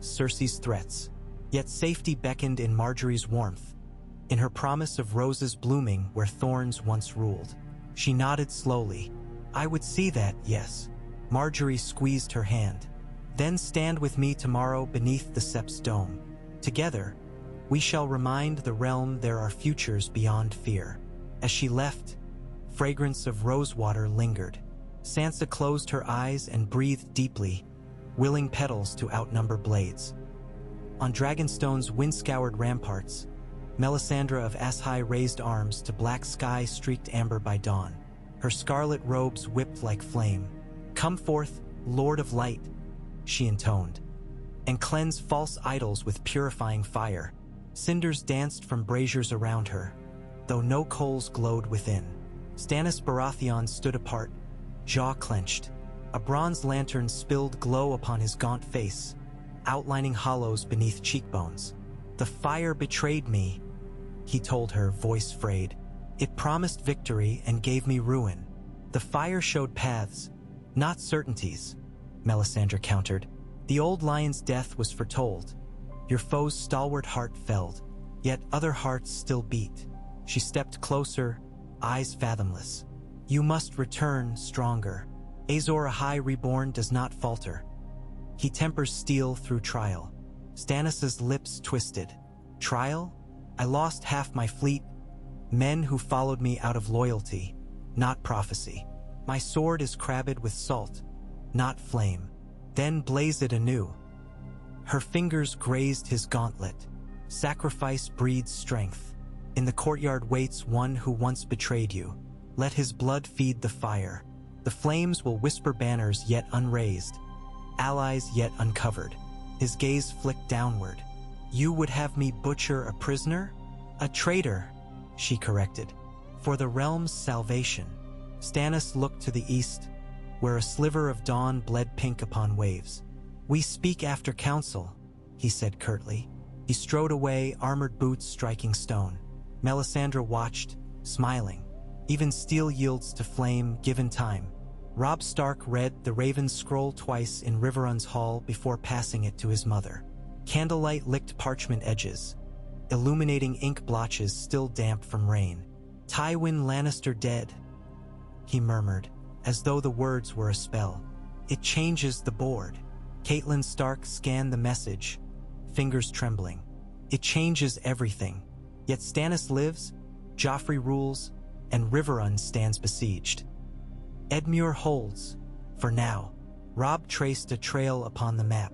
Cersei's threats. Yet safety beckoned in Marjorie's warmth, in her promise of roses blooming where thorns once ruled. She nodded slowly. I would see that, yes. Marjorie squeezed her hand. Then stand with me tomorrow beneath the Sept's dome. Together, we shall remind the realm there are futures beyond fear. As she left, fragrance of rosewater lingered. Sansa closed her eyes and breathed deeply, willing petals to outnumber blades. On Dragonstone's wind-scoured ramparts, Melisandre of Ashai raised arms to black sky streaked amber by dawn. Her scarlet robes whipped like flame. "Come forth, Lord of Light," she intoned, "and cleanse false idols with purifying fire." Cinders danced from braziers around her, though no coals glowed within. Stannis Baratheon stood apart, jaw clenched. A bronze lantern spilled glow upon his gaunt face, outlining hollows beneath cheekbones. "The fire betrayed me," he told her, voice frayed. "It promised victory and gave me ruin." "The fire showed paths, not certainties," Melisandre countered. "The old lion's death was foretold. Your foe's stalwart heart felled, yet other hearts still beat." She stepped closer, eyes fathomless. "You must return stronger. Azor Ahai reborn does not falter. He tempers steel through trial." Stannis' lips twisted. "Trial? I lost half my fleet, men who followed me out of loyalty, not prophecy. My sword is crabbed with salt, not flame." Then blaze it anew. Her fingers grazed his gauntlet. "Sacrifice breeds strength. In the courtyard waits one who once betrayed you. Let his blood feed the fire. The flames will whisper banners yet unraised, allies yet uncovered." His gaze flicked downward. "You would have me butcher a prisoner?" "A traitor," she corrected, "for the realm's salvation." Stannis looked to the east, where a sliver of dawn bled pink upon waves. "We speak after council," he said curtly. He strode away, armored boots striking stone. Melisandre watched, smiling. Even steel yields to flame, given time. Robb Stark read the Raven's scroll twice in Riverrun's hall before passing it to his mother. Candlelight licked parchment edges, illuminating ink blotches still damp from rain. "Tywin Lannister dead," he murmured, as though the words were a spell. "It changes the board." Catelyn Stark scanned the message, fingers trembling. "It changes everything. Yet Stannis lives, Joffrey rules, and Riverrun stands besieged. Edmure holds, for now." Robb traced a trail upon the map.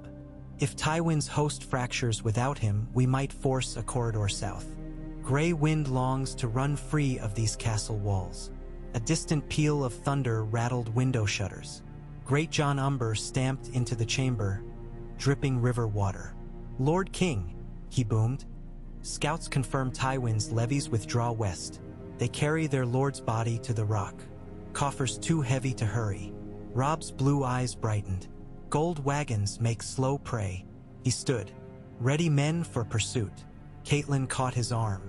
"If Tywin's host fractures without him, we might force a corridor south. Grey wind longs to run free of these castle walls." A distant peal of thunder rattled window shutters. Great John Umber stamped into the chamber, dripping river water. "Lord King," he boomed. "Scouts confirm Tywin's levies withdraw west. They carry their lord's body to the rock. Coffers too heavy to hurry." Robb's blue eyes brightened. "Gold wagons make slow prey." He stood, ready men for pursuit. Catelyn caught his arm.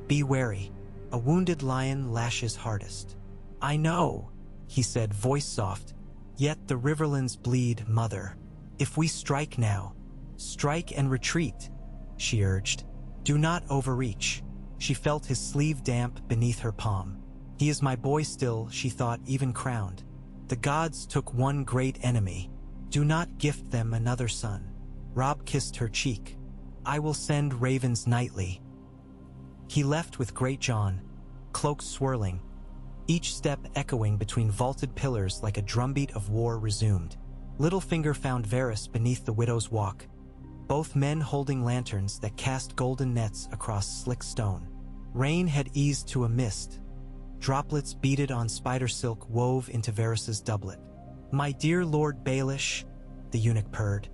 "Be wary. A wounded lion lashes hardest." "I know," he said, voice soft. "Yet the Riverlands bleed, mother. If we strike now, strike and retreat," she urged. "Do not overreach." She felt his sleeve damp beneath her palm. "He is my boy still," she thought, even crowned. "The gods took one great enemy. Do not gift them another son." Robb kissed her cheek. "I will send ravens nightly." He left with Great John, cloaks swirling, each step echoing between vaulted pillars like a drumbeat of war resumed. Littlefinger found Varys beneath the Widow's Walk, both men holding lanterns that cast golden nets across slick stone. Rain had eased to a mist. Droplets beaded on spider silk wove into Varys's doublet. "My dear Lord Baelish," the eunuch purred,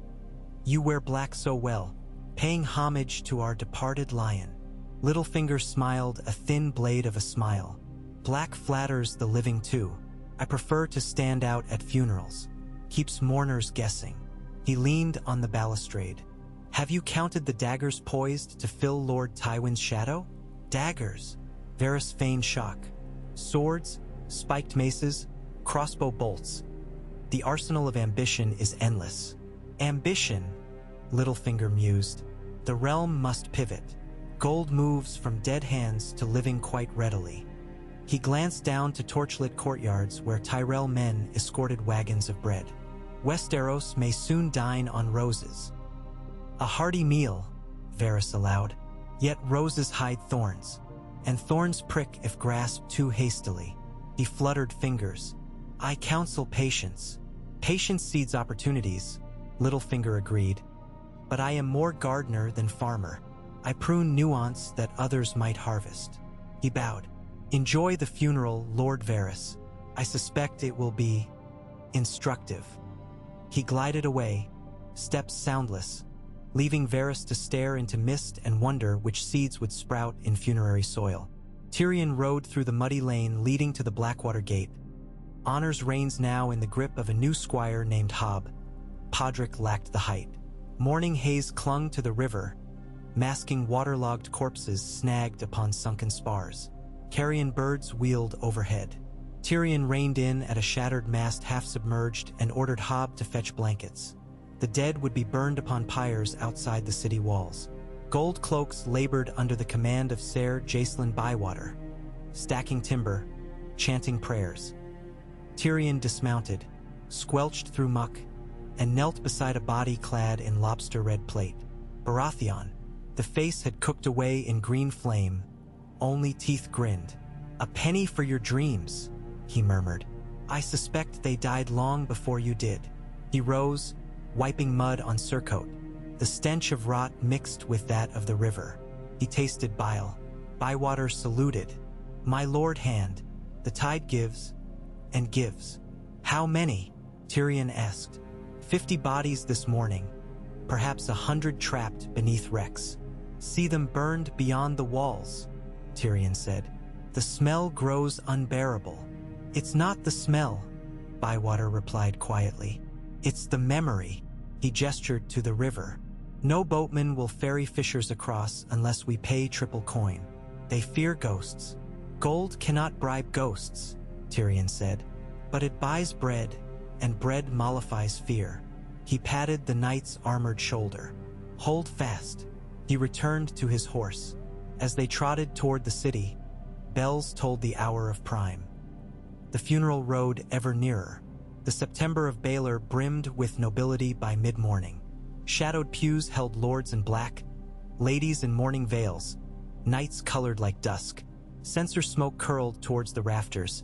"you wear black so well, paying homage to our departed lion." Littlefinger smiled, a thin blade of a smile. "Black flatters the living too. I prefer to stand out at funerals. Keeps mourners guessing." He leaned on the balustrade. "Have you counted the daggers poised to fill Lord Tywin's shadow?" "Daggers?" Varys feigned shock. "Swords, spiked maces, crossbow bolts. The arsenal of ambition is endless." "Ambition," Littlefinger mused. "The realm must pivot. Gold moves from dead hands to living quite readily." He glanced down to torchlit courtyards where Tyrell men escorted wagons of bread. "Westeros may soon dine on roses." "A hearty meal," Varys allowed. "Yet roses hide thorns, and thorns prick if grasped too hastily." He fluttered fingers. "I counsel patience. Patience seeds opportunities. Littlefinger agreed. But I am more gardener than farmer. I prune nuance that others might harvest. He bowed. Enjoy the funeral, Lord Varys. I suspect it will be instructive. He glided away, steps soundless, leaving Varys to stare into mist and wonder which seeds would sprout in funerary soil. Tyrion rode through the muddy lane leading to the Blackwater Gate. Honors reigns now in the grip of a new squire named Hobb. Podrick lacked the height. Morning haze clung to the river, masking waterlogged corpses snagged upon sunken spars. Carrion birds wheeled overhead. Tyrion reined in at a shattered mast half-submerged and ordered Hobb to fetch blankets. The dead would be burned upon pyres outside the city walls. Gold cloaks labored under the command of Ser Jacelyn Bywater, stacking timber, chanting prayers. Tyrion dismounted, squelched through muck, and knelt beside a body clad in lobster-red plate. Baratheon, the face had cooked away in green flame, only teeth grinned. "A penny for your dreams," he murmured. "I suspect they died long before you did." He rose, wiping mud on surcoat. The stench of rot mixed with that of the river. He tasted bile. Bywater saluted. "My lord hand, the tide gives and gives." "How many?" Tyrion asked. 50 bodies this morning, perhaps 100 trapped beneath wrecks. "See them burned beyond the walls," Tyrion said. "The smell grows unbearable." "It's not the smell," Bywater replied quietly. "It's the memory." He gestured to the river. "No boatman will ferry fishers across unless we pay triple coin. They fear ghosts." "Gold cannot bribe ghosts," Tyrion said. "But it buys bread, and bread mollifies fear." He patted the knight's armored shoulder. "Hold fast." He returned to his horse. As they trotted toward the city, bells told the hour of prime. The funeral rode ever nearer. The September of Baelor brimmed with nobility by mid-morning. Shadowed pews held lords in black, ladies in mourning veils, knights colored like dusk. Censer smoke curled towards the rafters,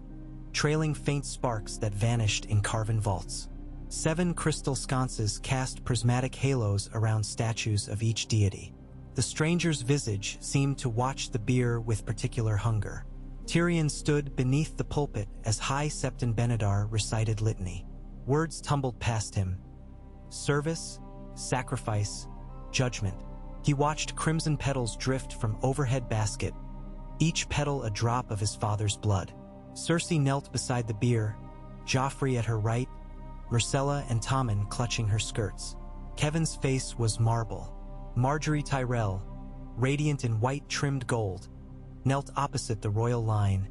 trailing faint sparks that vanished in carven vaults. 7 crystal sconces cast prismatic halos around statues of each deity. The stranger's visage seemed to watch the bier with particular hunger. Tyrion stood beneath the pulpit as High Septon Benedar recited litany. Words tumbled past him. Service, sacrifice, judgment. He watched crimson petals drift from overhead basket, each petal a drop of his father's blood. Cersei knelt beside the bier, Joffrey at her right, Myrcella and Tommen clutching her skirts. Kevin's face was marble. Marjorie Tyrell, radiant in white trimmed gold, knelt opposite the royal line,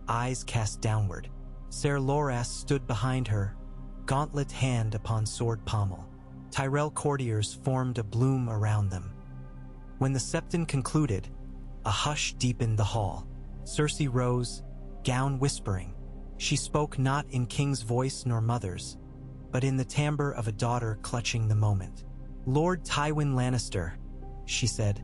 eyes cast downward. Ser Loras stood behind her, gauntlet hand upon sword pommel. Tyrell courtiers formed a bloom around them. When the septon concluded, a hush deepened the hall. Cersei rose, gown whispering. She spoke not in king's voice nor mother's, but in the timbre of a daughter clutching the moment. "Lord Tywin Lannister," she said,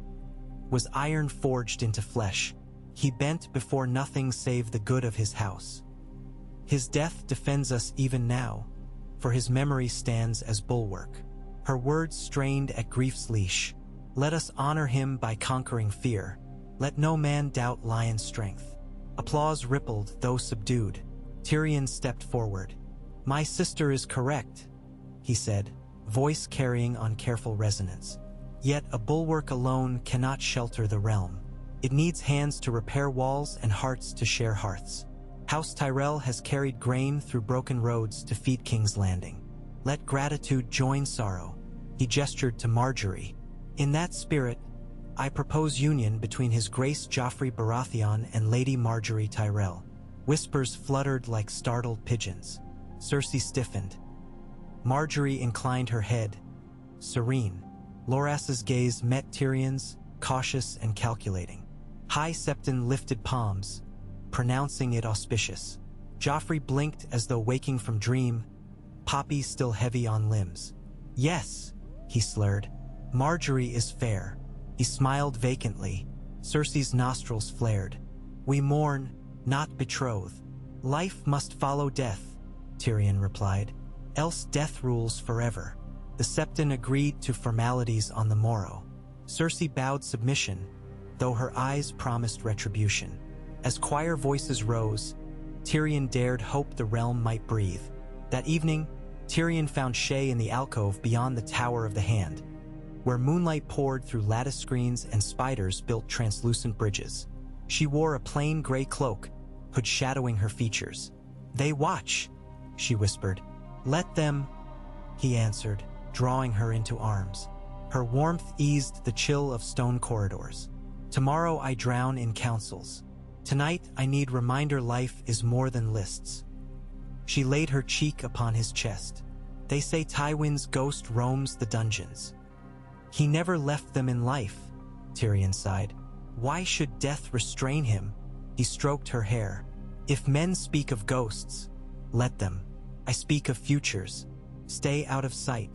"was iron forged into flesh. He bent before nothing save the good of his house. His death defends us even now, for his memory stands as bulwark." Her words strained at grief's leash. "Let us honor him by conquering fear. Let no man doubt lion's strength." Applause rippled, though subdued. Tyrion stepped forward. "My sister is correct," he said, voice carrying on careful resonance. "Yet a bulwark alone cannot shelter the realm. It needs hands to repair walls and hearts to share hearths. House Tyrell has carried grain through broken roads to feed King's Landing. Let gratitude join sorrow." He gestured to Marjorie. "In that spirit, I propose union between His Grace Joffrey Baratheon and Lady Marjorie Tyrell." Whispers fluttered like startled pigeons. Cersei stiffened. Marjorie inclined her head, serene. Loras's gaze met Tyrion's, cautious and calculating. High Septon lifted palms, pronouncing it auspicious. Joffrey blinked as though waking from dream, poppy still heavy on limbs. "Yes," he slurred. "Marjorie is fair." He smiled vacantly. Cersei's nostrils flared. "We mourn, not betroth." "Life must follow death," Tyrion replied. "Else death rules forever." The Septon agreed to formalities on the morrow. Cersei bowed submission, though her eyes promised retribution. As choir voices rose, Tyrion dared hope the realm might breathe. That evening, Tyrion found Shae in the alcove beyond the Tower of the Hand, where moonlight poured through lattice screens and spiders built translucent bridges. She wore a plain gray cloak, hood shadowing her features. "They watch," she whispered. "Let them," he answered, drawing her into arms. Her warmth eased the chill of stone corridors. "Tomorrow I drown in councils. Tonight I need reminder life is more than lists." She laid her cheek upon his chest. "They say Tywin's ghost roams the dungeons." "He never left them in life," Tyrion sighed. "Why should death restrain him?" He stroked her hair. "If men speak of ghosts, let them. I speak of futures. Stay out of sight.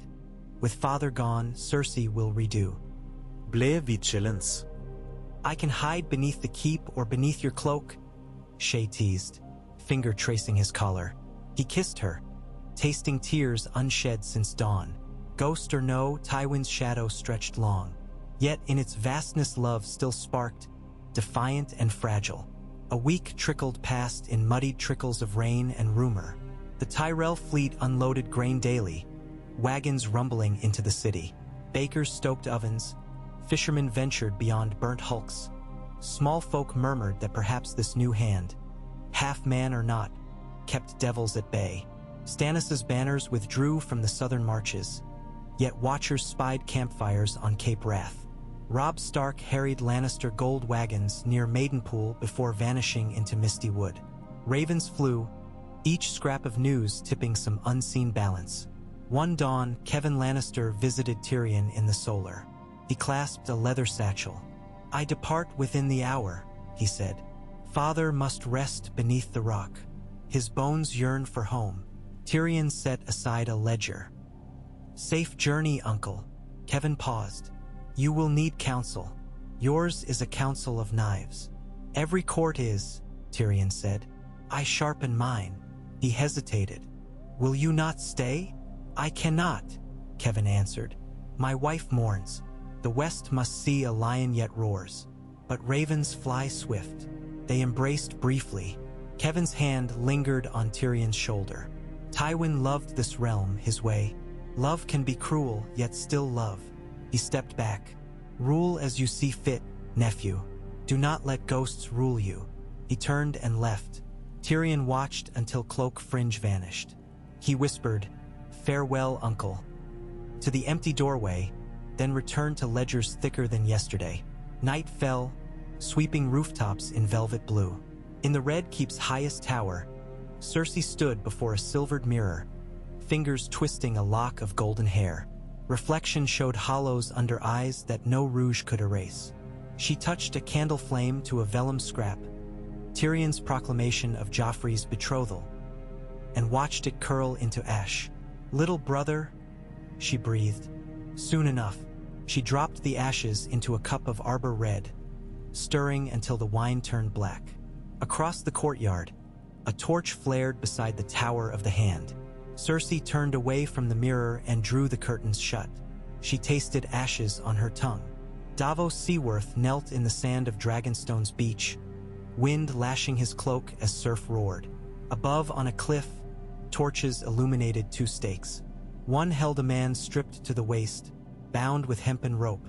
With father gone, Cersei will redo." Ble vigilance. "I can hide beneath the keep or beneath your cloak," Shae teased, finger tracing his collar. He kissed her, tasting tears unshed since dawn. Ghost or no, Tywin's shadow stretched long. Yet in its vastness love still sparked, defiant and fragile. A week trickled past in muddied trickles of rain and rumor. The Tyrell fleet unloaded grain daily, wagons rumbling into the city. Bakers stoked ovens, fishermen ventured beyond burnt hulks. Small folk murmured that perhaps this new hand, half man or not, kept devils at bay. Stannis' banners withdrew from the southern marches, yet watchers spied campfires on Cape Wrath. Robb Stark harried Lannister gold wagons near Maidenpool before vanishing into Misty Wood. Ravens flew, each scrap of news tipping some unseen balance. One dawn, Kevan Lannister visited Tyrion in the Solar. He clasped a leather satchel. "I depart within the hour," he said. "Father must rest beneath the rock." His bones yearned for home. Tyrion set aside a ledger. "Safe journey, uncle." Kevan paused. "You will need counsel. Yours is a council of knives." "Every court is," Tyrion said. "I sharpen mine." He hesitated. "Will you not stay?" "I cannot," Kevan answered. "My wife mourns. The west must see a lion yet roars. But ravens fly swift." They embraced briefly. Kevan's hand lingered on Tyrion's shoulder. Tywin loved this realm his way. Love can be cruel, yet still love. He stepped back. "Rule as you see fit, nephew. Do not let ghosts rule you." He turned and left. Tyrion watched until cloak fringe vanished. He whispered, "Farewell, uncle," to the empty doorway, then returned to ledgers thicker than yesterday. Night fell, sweeping rooftops in velvet blue. In the Red Keep's highest tower, Cersei stood before a silvered mirror, fingers twisting a lock of golden hair. Reflection showed hollows under eyes that no rouge could erase. She touched a candle flame to a vellum scrap, Tyrion's proclamation of Joffrey's betrothal, and watched it curl into ash. "Little brother," she breathed. Soon enough, she dropped the ashes into a cup of arbor red, stirring until the wine turned black. Across the courtyard, a torch flared beside the Tower of the Hand. Cersei turned away from the mirror and drew the curtains shut. She tasted ashes on her tongue. Davos Seaworth knelt in the sand of Dragonstone's beach, wind lashing his cloak as surf roared. Above, on a cliff, torches illuminated two stakes. One held a man stripped to the waist, bound with hempen rope.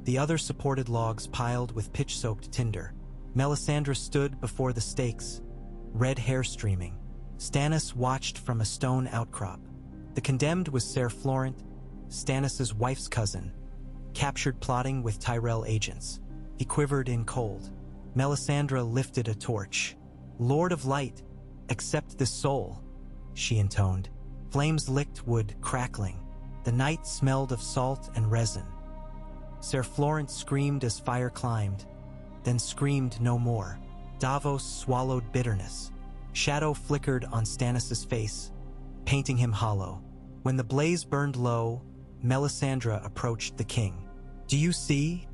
The other supported logs piled with pitch-soaked tinder. Melisandre stood before the stakes, red hair streaming. Stannis watched from a stone outcrop. The condemned was Ser Florent, Stannis' wife's cousin, captured plotting with Tyrell agents. He quivered in cold. Melisandre lifted a torch. "Lord of Light, accept this soul," she intoned. Flames licked wood, crackling. The night smelled of salt and resin. Ser Florent screamed as fire climbed, then screamed no more. Davos swallowed bitterness. Shadow flickered on Stannis' face, painting him hollow. When the blaze burned low, Melisandre approached the king. "Do you see?"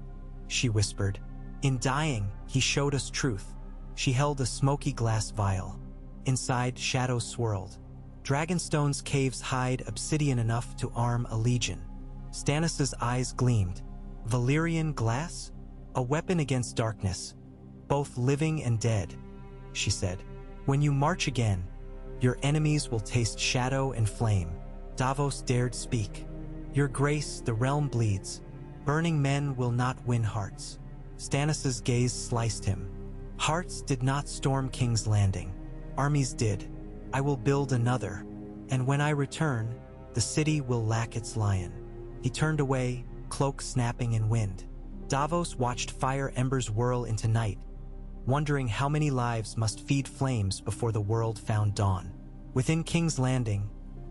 she whispered. "In dying, he showed us truth." She held a smoky glass vial. Inside, shadows swirled. Dragonstone's caves hide obsidian enough to arm a legion. Stannis' eyes gleamed. Valyrian glass? A weapon against darkness. Both living and dead, she said. When you march again, your enemies will taste shadow and flame. Davos dared speak. Your grace, the realm bleeds. Burning men will not win hearts. Stannis' gaze sliced him. Hearts did not storm King's Landing. Armies did. I will build another. And when I return, the city will lack its lion. He turned away, cloak snapping in wind. Davos watched fire embers whirl into night, wondering how many lives must feed flames before the world found dawn. Within King's Landing,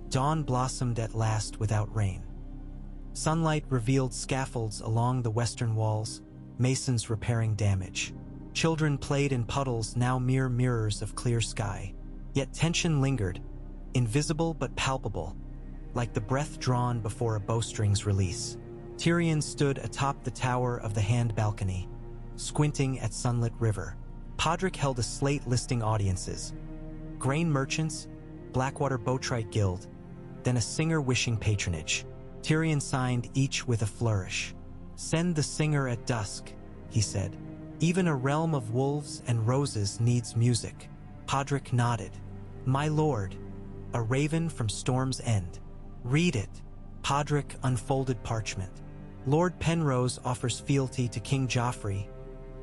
dawn blossomed at last without rain. Sunlight revealed scaffolds along the western walls, masons repairing damage. Children played in puddles now mere mirrors of clear sky. Yet tension lingered, invisible but palpable, like the breath drawn before a bowstring's release. Tyrion stood atop the tower of the Hand Balcony, squinting at sunlit river. Podrick held a slate listing audiences. Grain merchants, Blackwater Bowtrite Guild, then a singer wishing patronage. Tyrion signed each with a flourish. Send the singer at dusk, he said. Even a realm of wolves and roses needs music. Podrick nodded. My lord, a raven from Storm's End. Read it. Podrick unfolded parchment. Lord Penrose offers fealty to King Joffrey,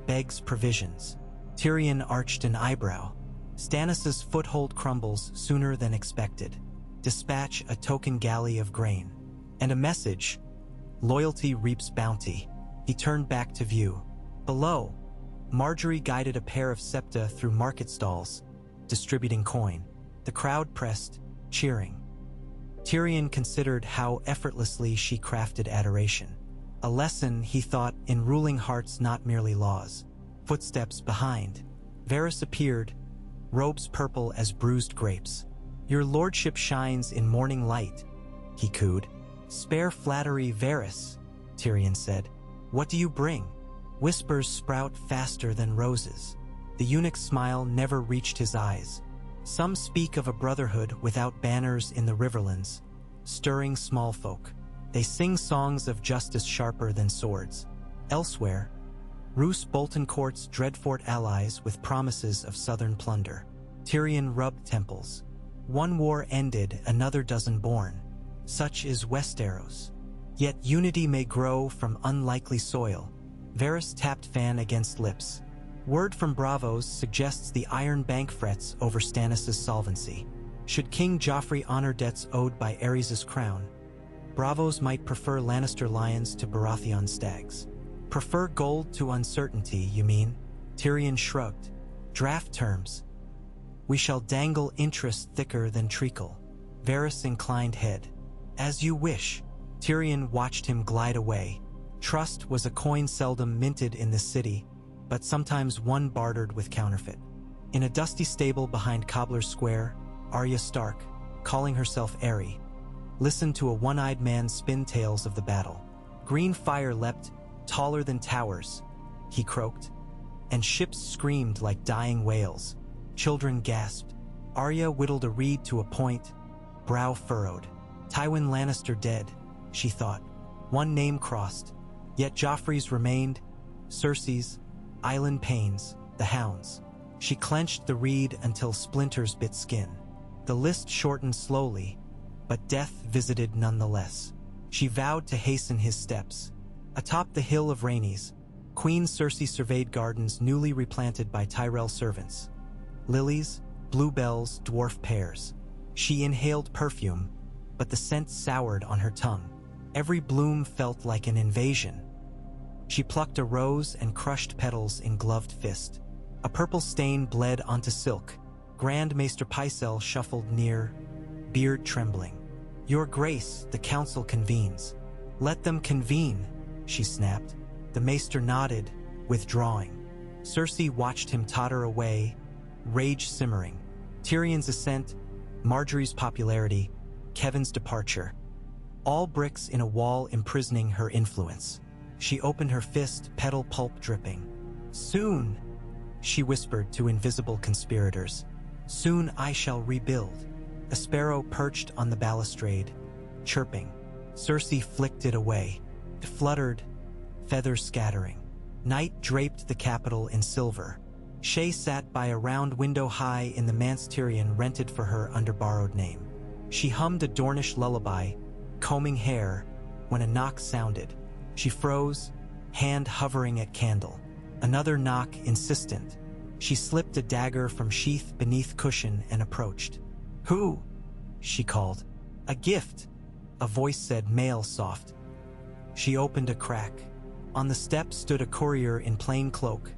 begs provisions. Tyrion arched an eyebrow. Stannis' foothold crumbles sooner than expected. Dispatch a token galley of grain. And a message. Loyalty reaps bounty. He turned back to view. Below, Marjorie guided a pair of septa through market stalls, distributing coin. The crowd pressed, cheering. Tyrion considered how effortlessly she crafted adoration. A lesson, he thought, in ruling hearts, not merely laws. Footsteps behind. Varys appeared, robes purple as bruised grapes. Your lordship shines in morning light, he cooed. Spare flattery, Varys, Tyrion said. What do you bring? Whispers sprout faster than roses. The eunuch's smile never reached his eyes. Some speak of a brotherhood without banners in the riverlands, stirring small folk. They sing songs of justice sharper than swords. Elsewhere, Roose Bolton courts Dreadfort allies with promises of southern plunder. Tyrion rubbed temples. One war ended, another dozen born. Such is Westeros. Yet unity may grow from unlikely soil. Varys tapped fan against lips. Word from Braavos suggests the Iron Bank frets over Stannis' solvency. Should King Joffrey honor debts owed by Aerys' crown, Braavos might prefer Lannister lions to Baratheon stags. Prefer gold to uncertainty, you mean? Tyrion shrugged. Draft terms. We shall dangle interest thicker than treacle. Varys inclined head. As you wish. Tyrion watched him glide away. Trust was a coin seldom minted in this city, but sometimes one bartered with counterfeit. In a dusty stable behind Cobbler's Square, Arya Stark, calling herself Aerie, listened to a one-eyed man spin tales of the battle. Green fire leapt, taller than towers, he croaked, and ships screamed like dying whales. Children gasped. Arya whittled a reed to a point, brow furrowed. Tywin Lannister dead, she thought. One name crossed. Yet Joffrey's remained, Cersei's, Island Pains, the hounds. She clenched the reed until splinters bit skin. The list shortened slowly, but death visited nonetheless. She vowed to hasten his steps. Atop the hill of Rhaenys, Queen Cersei surveyed gardens newly replanted by Tyrell servants. Lilies, bluebells, dwarf pears. She inhaled perfume, but the scent soured on her tongue. Every bloom felt like an invasion. She plucked a rose and crushed petals in gloved fist. A purple stain bled onto silk. Grand Maester Pycelle shuffled near, beard trembling. Your Grace, the council convenes. Let them convene, she snapped. The Maester nodded, withdrawing. Cersei watched him totter away, rage simmering. Tyrion's ascent, Marjorie's popularity, Kevin's departure. All bricks in a wall imprisoning her influence. She opened her fist, petal pulp dripping. Soon, she whispered to invisible conspirators. Soon I shall rebuild. A sparrow perched on the balustrade, chirping. Cersei flicked it away. It fluttered, feathers scattering. Night draped the capital in silver. Shae sat by a round window high in the manse Tyrion rented for her under borrowed name. She hummed a Dornish lullaby, combing hair, when a knock sounded. She froze, hand hovering at candle. Another knock, insistent. She slipped a dagger from sheath beneath cushion and approached. "Who?" she called. "A gift," a voice said, male soft. She opened a crack. On the step stood a courier in plain cloak,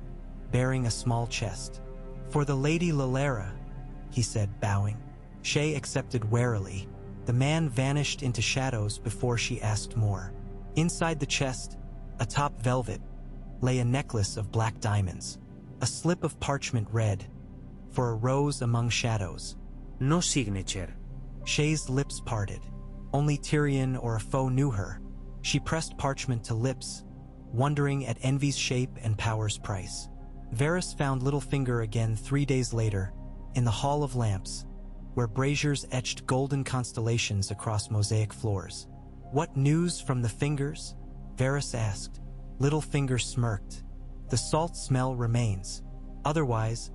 bearing a small chest. "For the Lady Lelera," he said, bowing. Shae accepted warily. The man vanished into shadows before she asked more. Inside the chest, atop velvet, lay a necklace of black diamonds. A slip of parchment read, "For a rose among shadows." No signature. Shae's lips parted. Only Tyrion or a foe knew her. She pressed parchment to lips, wondering at envy's shape and power's price. Varys found Littlefinger again 3 days later, in the Hall of Lamps, where braziers etched golden constellations across mosaic floors. "What news from the fingers?" Varys asked. Littlefinger smirked. "The salt smell remains. Otherwise,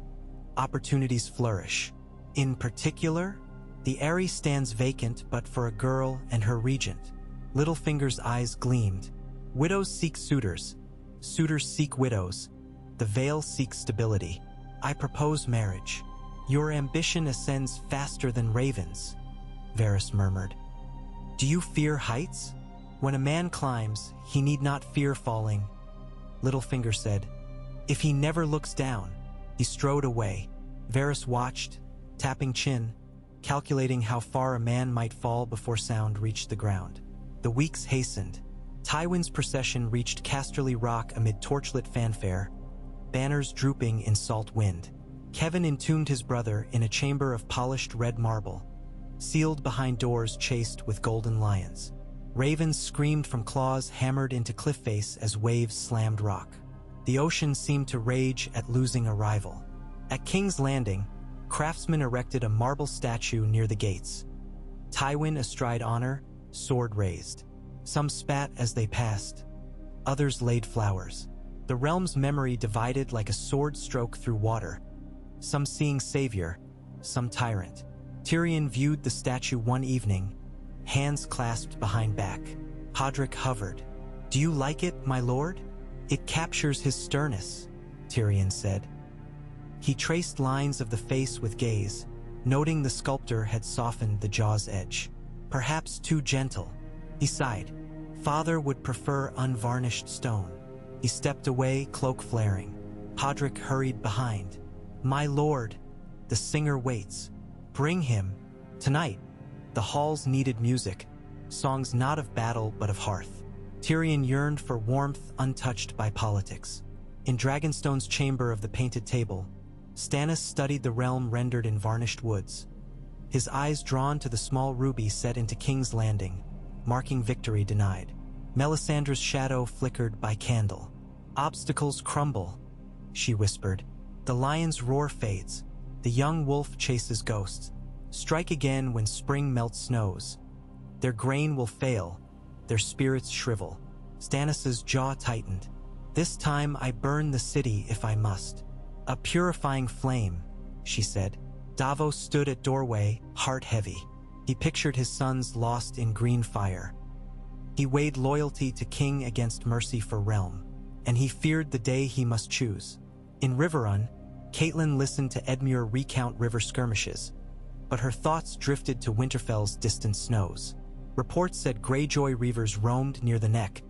opportunities flourish. In particular, the Eyrie stands vacant but for a girl and her regent." Littlefinger's eyes gleamed. "Widows seek suitors. Suitors seek widows. The Vale seeks stability. I propose marriage." "Your ambition ascends faster than ravens," Varys murmured. "Do you fear heights? When a man climbs, he need not fear falling," Littlefinger said. "If he never looks down." He strode away. Varys watched, tapping chin, calculating how far a man might fall before sound reached the ground. The weeks hastened. Tywin's procession reached Casterly Rock amid torchlit fanfare, banners drooping in salt wind. Kevin entombed his brother in a chamber of polished red marble, sealed behind doors chased with golden lions. Ravens screamed from claws hammered into cliff face as waves slammed rock. The ocean seemed to rage at losing a rival. At King's Landing, craftsmen erected a marble statue near the gates. Tywin astride honor, sword raised. Some spat as they passed. Others laid flowers. The realm's memory divided like a sword stroke through water, some seeing savior, some tyrant. Tyrion viewed the statue one evening, hands clasped behind back. Podrick hovered. "Do you like it, my lord?" "It captures his sternness," Tyrion said. He traced lines of the face with gaze, noting the sculptor had softened the jaw's edge. "Perhaps too gentle." He sighed. "Father would prefer unvarnished stone." He stepped away, cloak flaring. Podrick hurried behind. "My lord, the singer waits. Bring him. Tonight." The halls needed music, songs not of battle but of hearth. Tyrion yearned for warmth untouched by politics. In Dragonstone's chamber of the painted table, Stannis studied the realm rendered in varnished woods, his eyes drawn to the small ruby set into King's Landing, marking victory denied. Melisandre's shadow flickered by candle. "Obstacles crumble," she whispered. "The lion's roar fades. The young wolf chases ghosts. Strike again when spring melts snows. Their grain will fail, their spirits shrivel." Stannis's jaw tightened. "This time I burn the city if I must." "A purifying flame," she said. Davos stood at doorway, heart heavy. He pictured his sons lost in green fire. He weighed loyalty to king against mercy for realm, and he feared the day he must choose. In Riverrun, Catelyn listened to Edmure recount river skirmishes, but her thoughts drifted to Winterfell's distant snows. Reports said Greyjoy reavers roamed near the neck.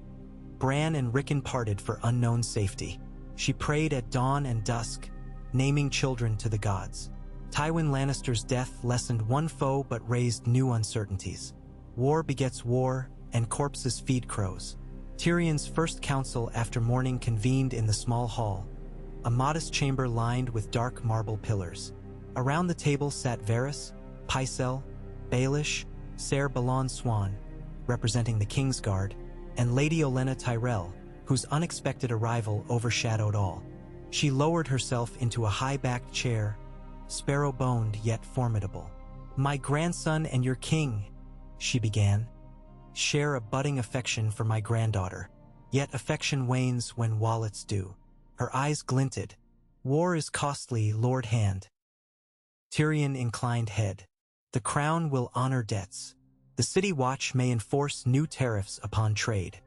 Bran and Rickon parted for unknown safety. She prayed at dawn and dusk, naming children to the gods. Tywin Lannister's death lessened one foe but raised new uncertainties. War begets war, and corpses feed crows. Tyrion's first council after morning convened in the small hall, a modest chamber lined with dark marble pillars. Around the table sat Varys, Pycelle, Baelish, Ser Balon Swan, representing the Kingsguard, and Lady Olenna Tyrell, whose unexpected arrival overshadowed all. She lowered herself into a high-backed chair, sparrow-boned yet formidable. "My grandson and your king," she began, "share a budding affection for my granddaughter. Yet affection wanes when wallets do." Her eyes glinted. "War is costly, Lord Hand." Tyrion inclined head. "The crown will honor debts. The city watch may enforce new tariffs upon trade."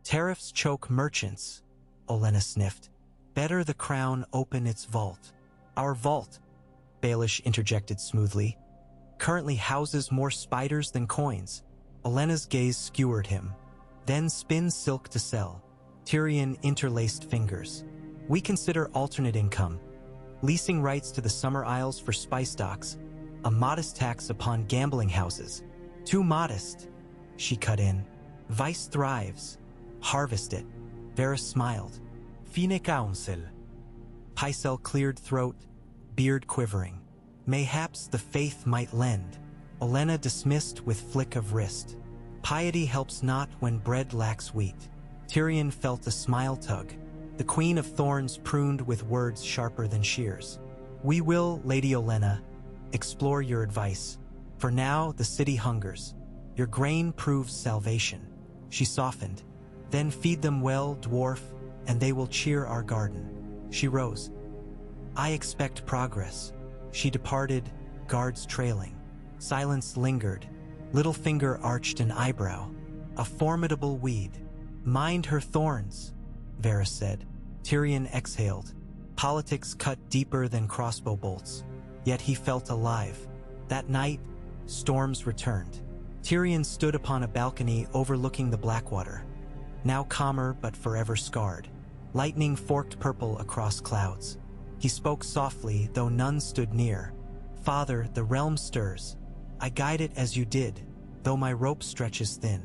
"Tariffs choke merchants," Olenna sniffed. "Better the crown open its vault." "Our vault," Baelish interjected smoothly, "currently houses more spiders than coins." Olenna's gaze skewered him. "Then spin silk to sell." Tyrion interlaced fingers. "We consider alternate income. Leasing rights to the Summer Isles for spice docks. A modest tax upon gambling houses." "Too modest," she cut in. "Vice thrives. Harvest it." Varys smiled. "Fine counsel." Pycelle cleared throat, beard quivering. "Mayhaps the faith might lend." Olenna dismissed with flick of wrist. "Piety helps not when bread lacks wheat." Tyrion felt a smile tug. The Queen of Thorns pruned with words sharper than shears. "We will, Lady Olenna, explore your advice. For now the city hungers. Your grain proves salvation." She softened. "Then feed them well, dwarf, and they will cheer our garden." She rose. "I expect progress." She departed, guards trailing. Silence lingered. Littlefinger arched an eyebrow. "A formidable weed." "Mind her thorns," Varys said. Tyrion exhaled. Politics cut deeper than crossbow bolts. Yet he felt alive. That night, storms returned. Tyrion stood upon a balcony overlooking the Blackwater, now calmer but forever scarred. Lightning forked purple across clouds. He spoke softly, though none stood near. "Father, the realm stirs. I guide it as you did, though my rope stretches thin."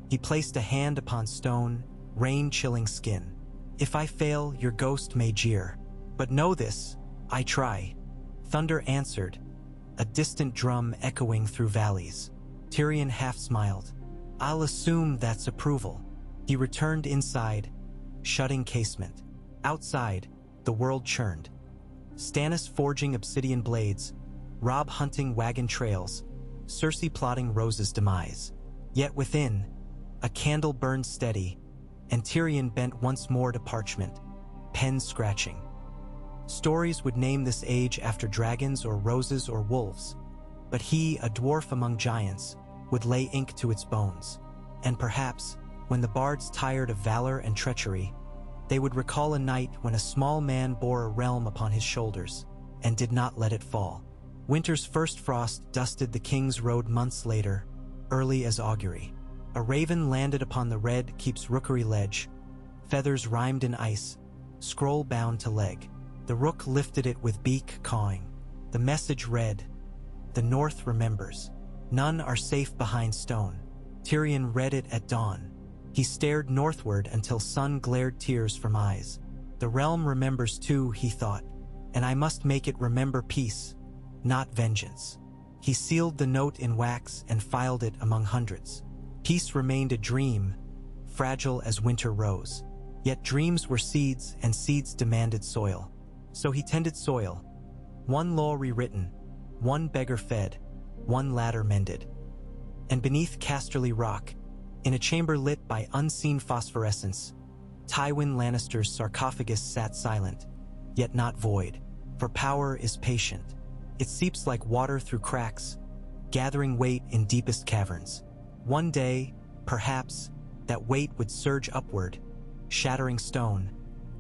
He placed a hand upon stone, rain-chilling skin. "If I fail, your ghost may jeer. But know this, I try." Thunder answered, a distant drum echoing through valleys. Tyrion half smiled. "I'll assume that's approval." He returned inside, shutting casement. Outside, the world churned. Stannis forging obsidian blades, Robb hunting wagon trails, Cersei plotting Rose's demise. Yet within, a candle burned steady, and Tyrion bent once more to parchment, pen scratching. Stories would name this age after dragons or roses or wolves, but he, a dwarf among giants, would lay ink to its bones. And perhaps, when the bards tired of valor and treachery, they would recall a night when a small man bore a realm upon his shoulders and did not let it fall. Winter's first frost dusted the King's Road months later, early as augury. A raven landed upon the red Keep's rookery ledge, feathers rimed in ice, scroll bound to leg. The rook lifted it with beak cawing. The message read, "The North remembers. None are safe behind stone." Tyrion read it at dawn. He stared northward until sun glared tears from eyes. "The realm remembers too," he thought, "and I must make it remember peace, not vengeance." He sealed the note in wax and filed it among hundreds. Peace remained a dream, fragile as winter rose. Yet dreams were seeds, and seeds demanded soil. So he tended soil. One law rewritten, one beggar fed, one ladder mended. And beneath Casterly Rock, in a chamber lit by unseen phosphorescence, Tywin Lannister's sarcophagus sat silent, yet not void, for power is patient. It seeps like water through cracks, gathering weight in deepest caverns. One day, perhaps, that weight would surge upward, shattering stone,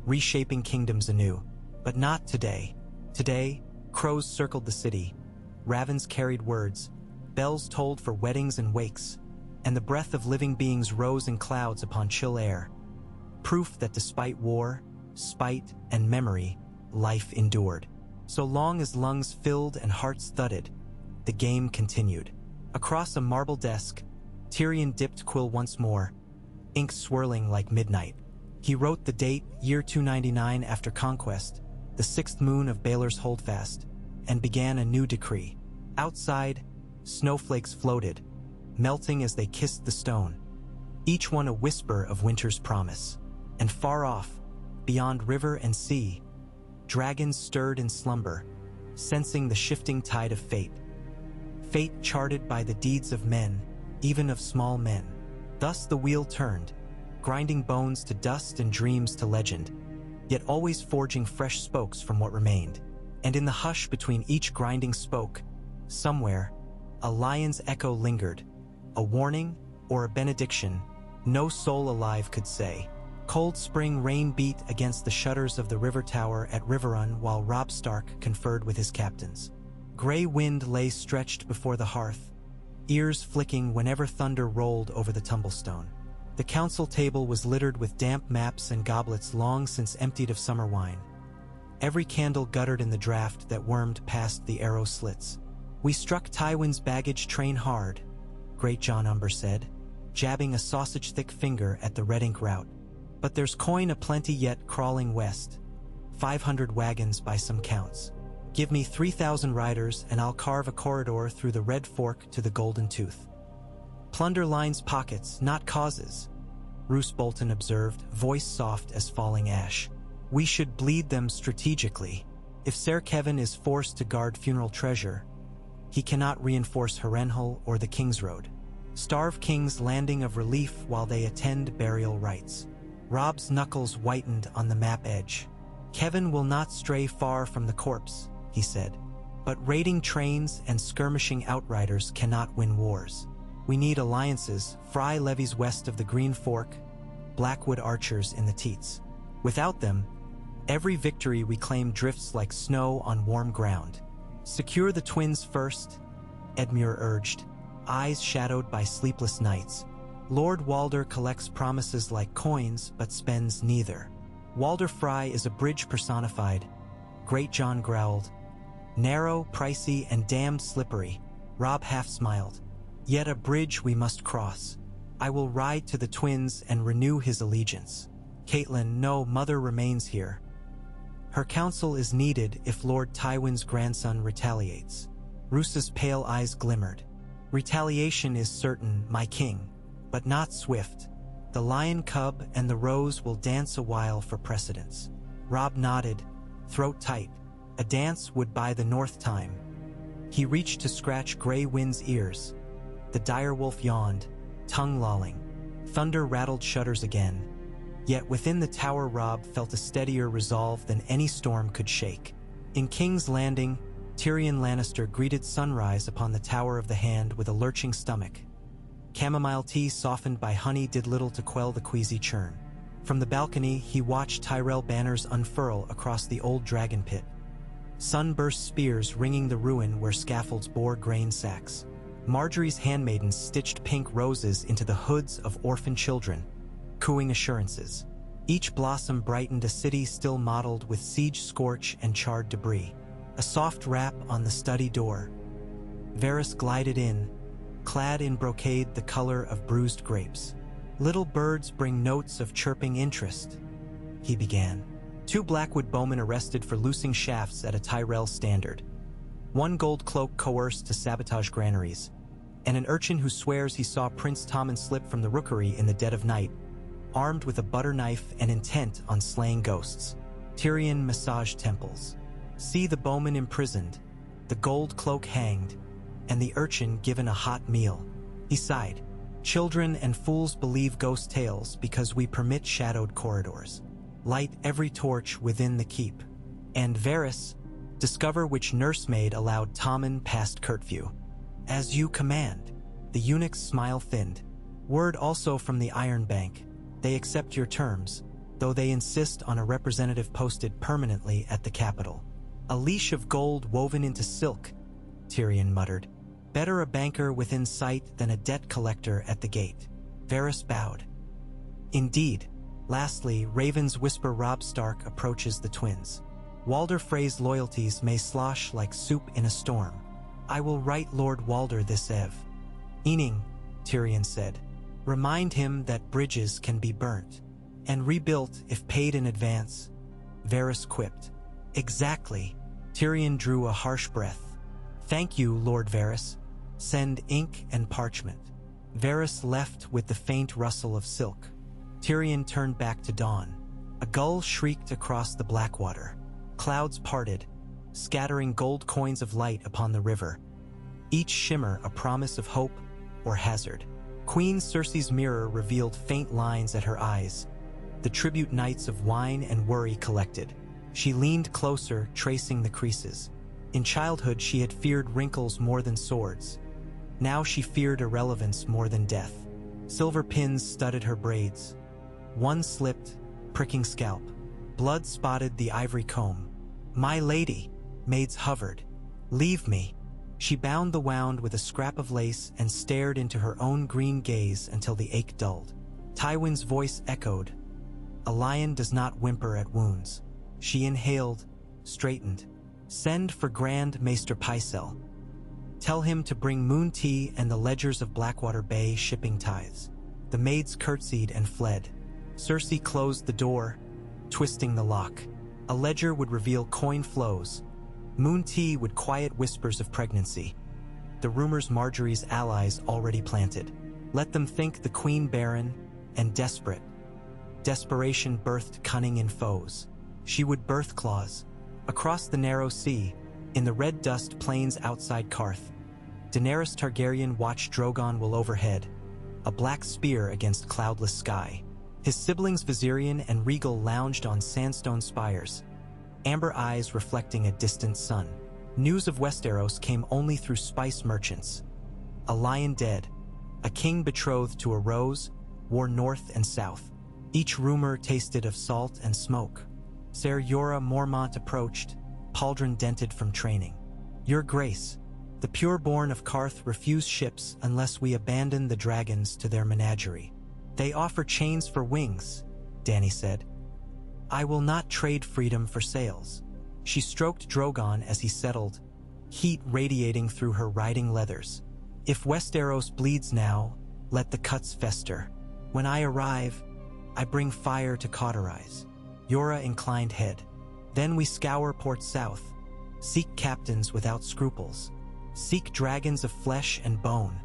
reshaping kingdoms anew. But not today. Today, crows circled the city, ravens carried words, bells tolled for weddings and wakes, and the breath of living beings rose in clouds upon chill air. Proof that despite war, spite, and memory, life endured. So long as lungs filled and hearts thudded, the game continued. Across a marble desk, Tyrion dipped quill once more, ink swirling like midnight. He wrote the date, year 299 after conquest, the 6th moon of Baelor's Holdfast, and began a new decree. Outside, snowflakes floated, melting as they kissed the stone, each one a whisper of winter's promise. And far off, beyond river and sea, dragons stirred in slumber, sensing the shifting tide of fate. fate charted by the deeds of men, even of small men. Thus the wheel turned, grinding bones to dust and dreams to legend, yet always forging fresh spokes from what remained. And in the hush between each grinding spoke, somewhere, a lion's echo lingered, a warning or a benediction, no soul alive could say. Cold spring rain beat against the shutters of the river tower at Riverrun while Robb Stark conferred with his captains. Gray wind lay stretched before the hearth, ears flicking whenever thunder rolled over the tumblestone. The council table was littered with damp maps and goblets long since emptied of summer wine. Every candle guttered in the draught that wormed past the arrow slits. "We struck Tywin's baggage train hard," Great John Umber said, jabbing a sausage-thick finger at the red ink route. "But there's coin aplenty yet crawling west. 500 wagons by some counts. Give me 3,000 riders and I'll carve a corridor through the Red Fork to the Golden Tooth." "Plunder lines pockets, not causes," Roose Bolton observed, voice soft as falling ash. "We should bleed them strategically. If Ser Kevin is forced to guard funeral treasure, he cannot reinforce Harrenhal or the King's Road. Starve King's Landing of relief while they attend burial rites." Robb's knuckles whitened on the map edge. "Kevin will not stray far from the corpse," he said. "But raiding trains and skirmishing outriders cannot win wars. We need alliances, Fry levies west of the Green Fork, Blackwood archers in the Teats. Without them, every victory we claim drifts like snow on warm ground." "Secure the twins first," Edmure urged, eyes shadowed by sleepless nights. "Lord Walder collects promises like coins but spends neither." "Walder Fry is a bridge personified," Great John growled. "Narrow, pricey, and damned slippery." Robb half smiled. "Yet a bridge we must cross. I will ride to the twins and renew his allegiance." "Caitlin, no, mother remains here. Her counsel is needed if Lord Tywin's grandson retaliates." Roose's pale eyes glimmered. "Retaliation is certain, my king, but not swift. The lion cub and the rose will dance a while for precedence." Robb nodded, throat tight. A dance would buy the North time. He reached to scratch Grey Wind's ears. The direwolf yawned, tongue lolling. Thunder rattled shutters again. Yet within the tower Robb felt a steadier resolve than any storm could shake. In King's Landing, Tyrion Lannister greeted sunrise upon the Tower of the Hand with a lurching stomach. Chamomile tea softened by honey did little to quell the queasy churn. From the balcony, he watched Tyrell banners unfurl across the old dragon pit. Sunburst spears ringing the ruin where scaffolds bore grain sacks. Marjorie's handmaidens stitched pink roses into the hoods of orphan children, cooing assurances. Each blossom brightened a city still mottled with siege scorch and charred debris. A soft rap on the study door. Varys glided in, clad in brocade the color of bruised grapes. "Little birds bring notes of chirping interest," he began. Two Blackwood bowmen arrested for loosing shafts at a Tyrell standard. One gold cloak coerced to sabotage granaries, and an urchin who swears he saw Prince Tommen slip from the rookery in the dead of night, armed with a butter knife and intent on slaying ghosts. Tyrion massaged temples. See the bowman imprisoned, the gold cloak hanged, and the urchin given a hot meal. He sighed. "Children and fools believe ghost tales because we permit shadowed corridors. Light every torch within the keep. And Varys, discover which nursemaid allowed Tommen past curfew." "As you command." The eunuch's smile thinned. "Word also from the Iron Bank. They accept your terms, though they insist on a representative posted permanently at the capital." "A leash of gold woven into silk," Tyrion muttered. "Better a banker within sight than a debt collector at the gate." Varys bowed. "Indeed." Lastly, ravens whisper Robb Stark approaches the twins. "Walder Frey's loyalties may slosh like soup in a storm. I will write Lord Walder this eve." "Ening," Tyrion said. "Remind him that bridges can be burnt and rebuilt if paid in advance." Varys quipped. "Exactly." Tyrion drew a harsh breath. "Thank you, Lord Varys. Send ink and parchment." Varys left with the faint rustle of silk. Tyrion turned back to dawn. A gull shrieked across the Blackwater. Clouds parted, scattering gold coins of light upon the river. each shimmer a promise of hope or hazard. Queen Cersei's mirror revealed faint lines at her eyes, the tribute nights of wine and worry collected. She leaned closer, tracing the creases. In childhood, she had feared wrinkles more than swords. Now she feared irrelevance more than death. Silver pins studded her braids. One slipped, pricking scalp. Blood spotted the ivory comb. "My lady," maids hovered. "Leave me." She bound the wound with a scrap of lace and stared into her own green gaze until the ache dulled. Tywin's voice echoed. "A lion does not whimper at wounds." She inhaled, straightened. "Send for Grand Maester Pycelle. Tell him to bring moon tea and the ledgers of Blackwater Bay shipping tithes." The maids curtsied and fled. Cersei closed the door, twisting the lock. A ledger would reveal coin flows. Moon tea would quiet whispers of pregnancy. The rumors Marjorie's allies already planted. Let them think the queen barren and desperate. Desperation birthed cunning in foes. She would birth claws. Across the narrow sea, in the red dust plains outside Karth, Daenerys Targaryen watched Drogon will overhead, a black spear against cloudless sky. His siblings Viserion and Rhaegal lounged on sandstone spires, amber eyes reflecting a distant sun. News of Westeros came only through spice merchants. A lion dead, a king betrothed to a rose, wore north and south. Each rumor tasted of salt and smoke. Ser Jorah Mormont approached, pauldron dented from training. "Your Grace, the pure-born of Karth refuse ships unless we abandon the dragons to their menagerie. They offer chains for wings," Dany said. "I will not trade freedom for sails." She stroked Drogon as he settled, heat radiating through her riding leathers. "If Westeros bleeds now, let the cuts fester. When I arrive, I bring fire to cauterize." Jorah inclined head. "Then we scour Port South, seek captains without scruples, seek dragons of flesh and bone,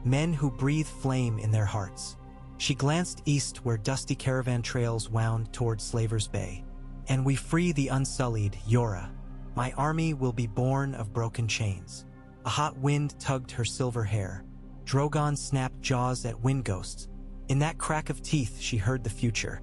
men who breathe flame in their hearts." She glanced east where dusty caravan trails wound toward Slaver's Bay. "And we free the unsullied, Jorah. My army will be born of broken chains." A hot wind tugged her silver hair. Drogon snapped jaws at wind ghosts. In that crack of teeth she heard the future.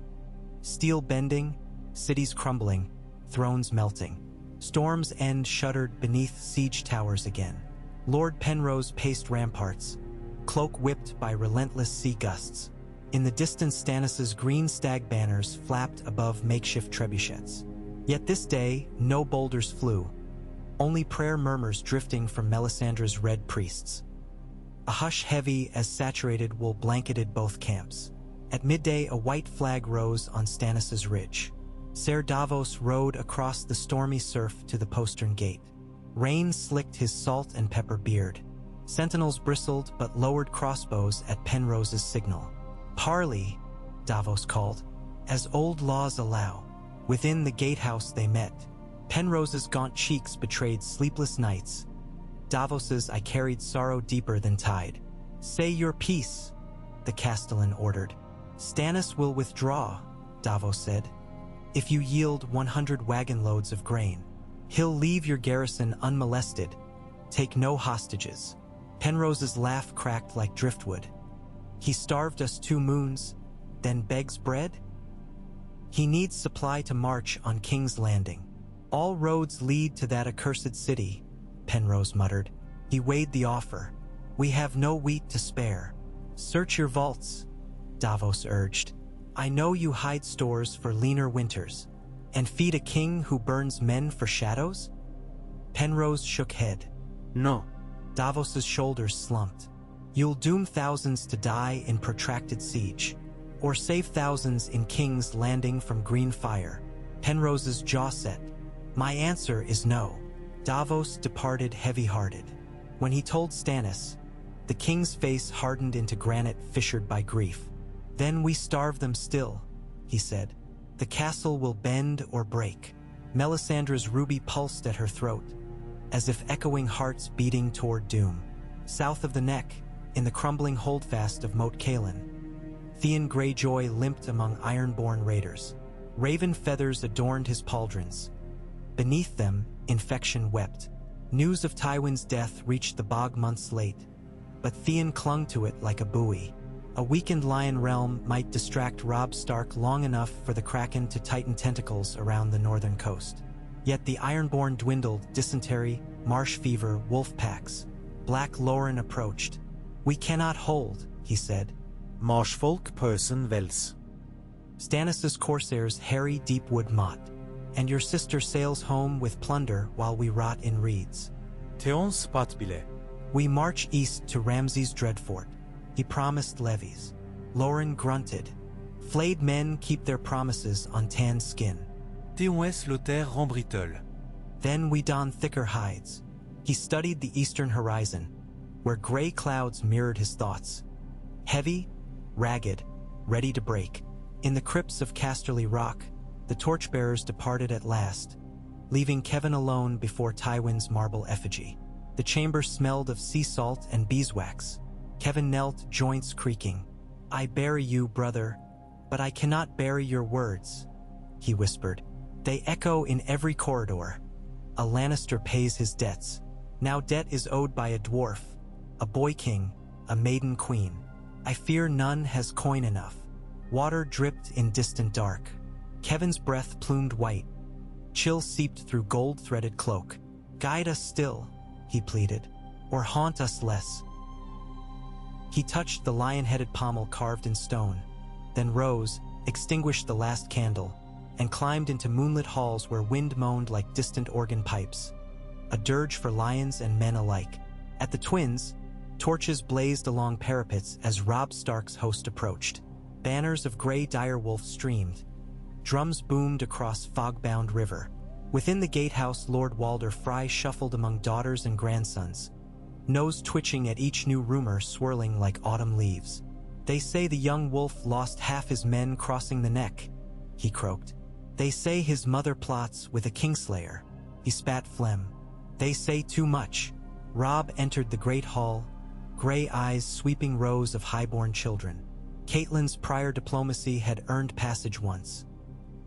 Steel bending, cities crumbling, thrones melting. Storm's End shuddered beneath siege towers again. Lord Penrose paced ramparts, cloak whipped by relentless sea gusts. In the distance, Stannis' green stag banners flapped above makeshift trebuchets. Yet this day, no boulders flew, only prayer murmurs drifting from Melisandre's red priests. A hush heavy as saturated wool blanketed both camps. At midday, a white flag rose on Stannis' ridge. Ser Davos rode across the stormy surf to the postern gate. Rain slicked his salt and pepper beard. Sentinels bristled but lowered crossbows at Penrose's signal. "Parley," Davos called, "as old laws allow." Within the gatehouse they met. Penrose's gaunt cheeks betrayed sleepless nights. Davos's "I carried sorrow deeper than tide." "Say your piece," the Castellan ordered. "Stannis will withdraw," Davos said, "if you yield 100 wagon loads of grain. He'll leave your garrison unmolested. Take no hostages." Penrose's laugh cracked like driftwood. "He starved us 2 moons, then begs bread? He needs supply to march on King's Landing." "All roads lead to that accursed city," Penrose muttered. He weighed the offer. "We have no wheat to spare." "Search your vaults," Davos urged. "I know you hide stores for leaner winters. And feed a king who burns men for shadows?" Penrose shook head. No. Davos's shoulders slumped. "You'll doom thousands to die in protracted siege, or save thousands in King's Landing from green fire." Penrose's jaw set. "My answer is no." Davos departed heavy-hearted. When he told Stannis, the king's face hardened into granite fissured by grief. "Then we starve them still," he said. "The castle will bend or break." Melisandre's ruby pulsed at her throat, as if echoing hearts beating toward doom. South of the neck, in the crumbling holdfast of Moat Cailin, Theon Greyjoy limped among iron-born raiders. Raven feathers adorned his pauldrons. Beneath them, infection wept. News of Tywin's death reached the bog months late, but Theon clung to it like a buoy. A weakened lion realm might distract Robb Stark long enough for the Kraken to tighten tentacles around the northern coast. Yet the Ironborn dwindled, dysentery, marsh fever, wolf packs. Black Lauren approached. "We cannot hold," he said. Marshfolk person vels. "Stannis' corsairs harry deep wood motte, and your sister sails home with plunder while we rot in reeds. Theons patbile. We march east to Ramsay's Dreadfort. He promised levies." Lauren grunted. Flayed men keep their promises on tanned skin. Theons loter rembritol. Then we don thicker hides. He studied the eastern horizon, where gray clouds mirrored his thoughts. Heavy, ragged, ready to break. In the crypts of Casterly Rock, the torchbearers departed at last, leaving Kevin alone before Tywin's marble effigy. The chamber smelled of sea salt and beeswax. Kevin knelt, joints creaking. "I bury you, brother, but I cannot bury your words," he whispered. "They echo in every corridor. A Lannister pays his debts. Now debt is owed by a dwarf, a boy king, a maiden queen. I fear none has coin enough." Water dripped in distant dark. Kevin's breath plumed white. Chill seeped through gold-threaded cloak. "Guide us still," he pleaded, "or haunt us less." He touched the lion-headed pommel carved in stone, then rose, extinguished the last candle, and climbed into moonlit halls where wind moaned like distant organ pipes. A dirge for lions and men alike. At the Twins, torches blazed along parapets as Robb Stark's host approached. Banners of gray direwolf streamed. Drums boomed across fog-bound river. Within the gatehouse, Lord Walder Frey shuffled among daughters and grandsons, nose twitching at each new rumor swirling like autumn leaves. "They say the young wolf lost half his men crossing the neck," he croaked. "They say his mother plots with a kingslayer." He spat phlegm. "They say too much." Robb entered the great hall, gray eyes sweeping rows of highborn children. Catelyn's prior diplomacy had earned passage once.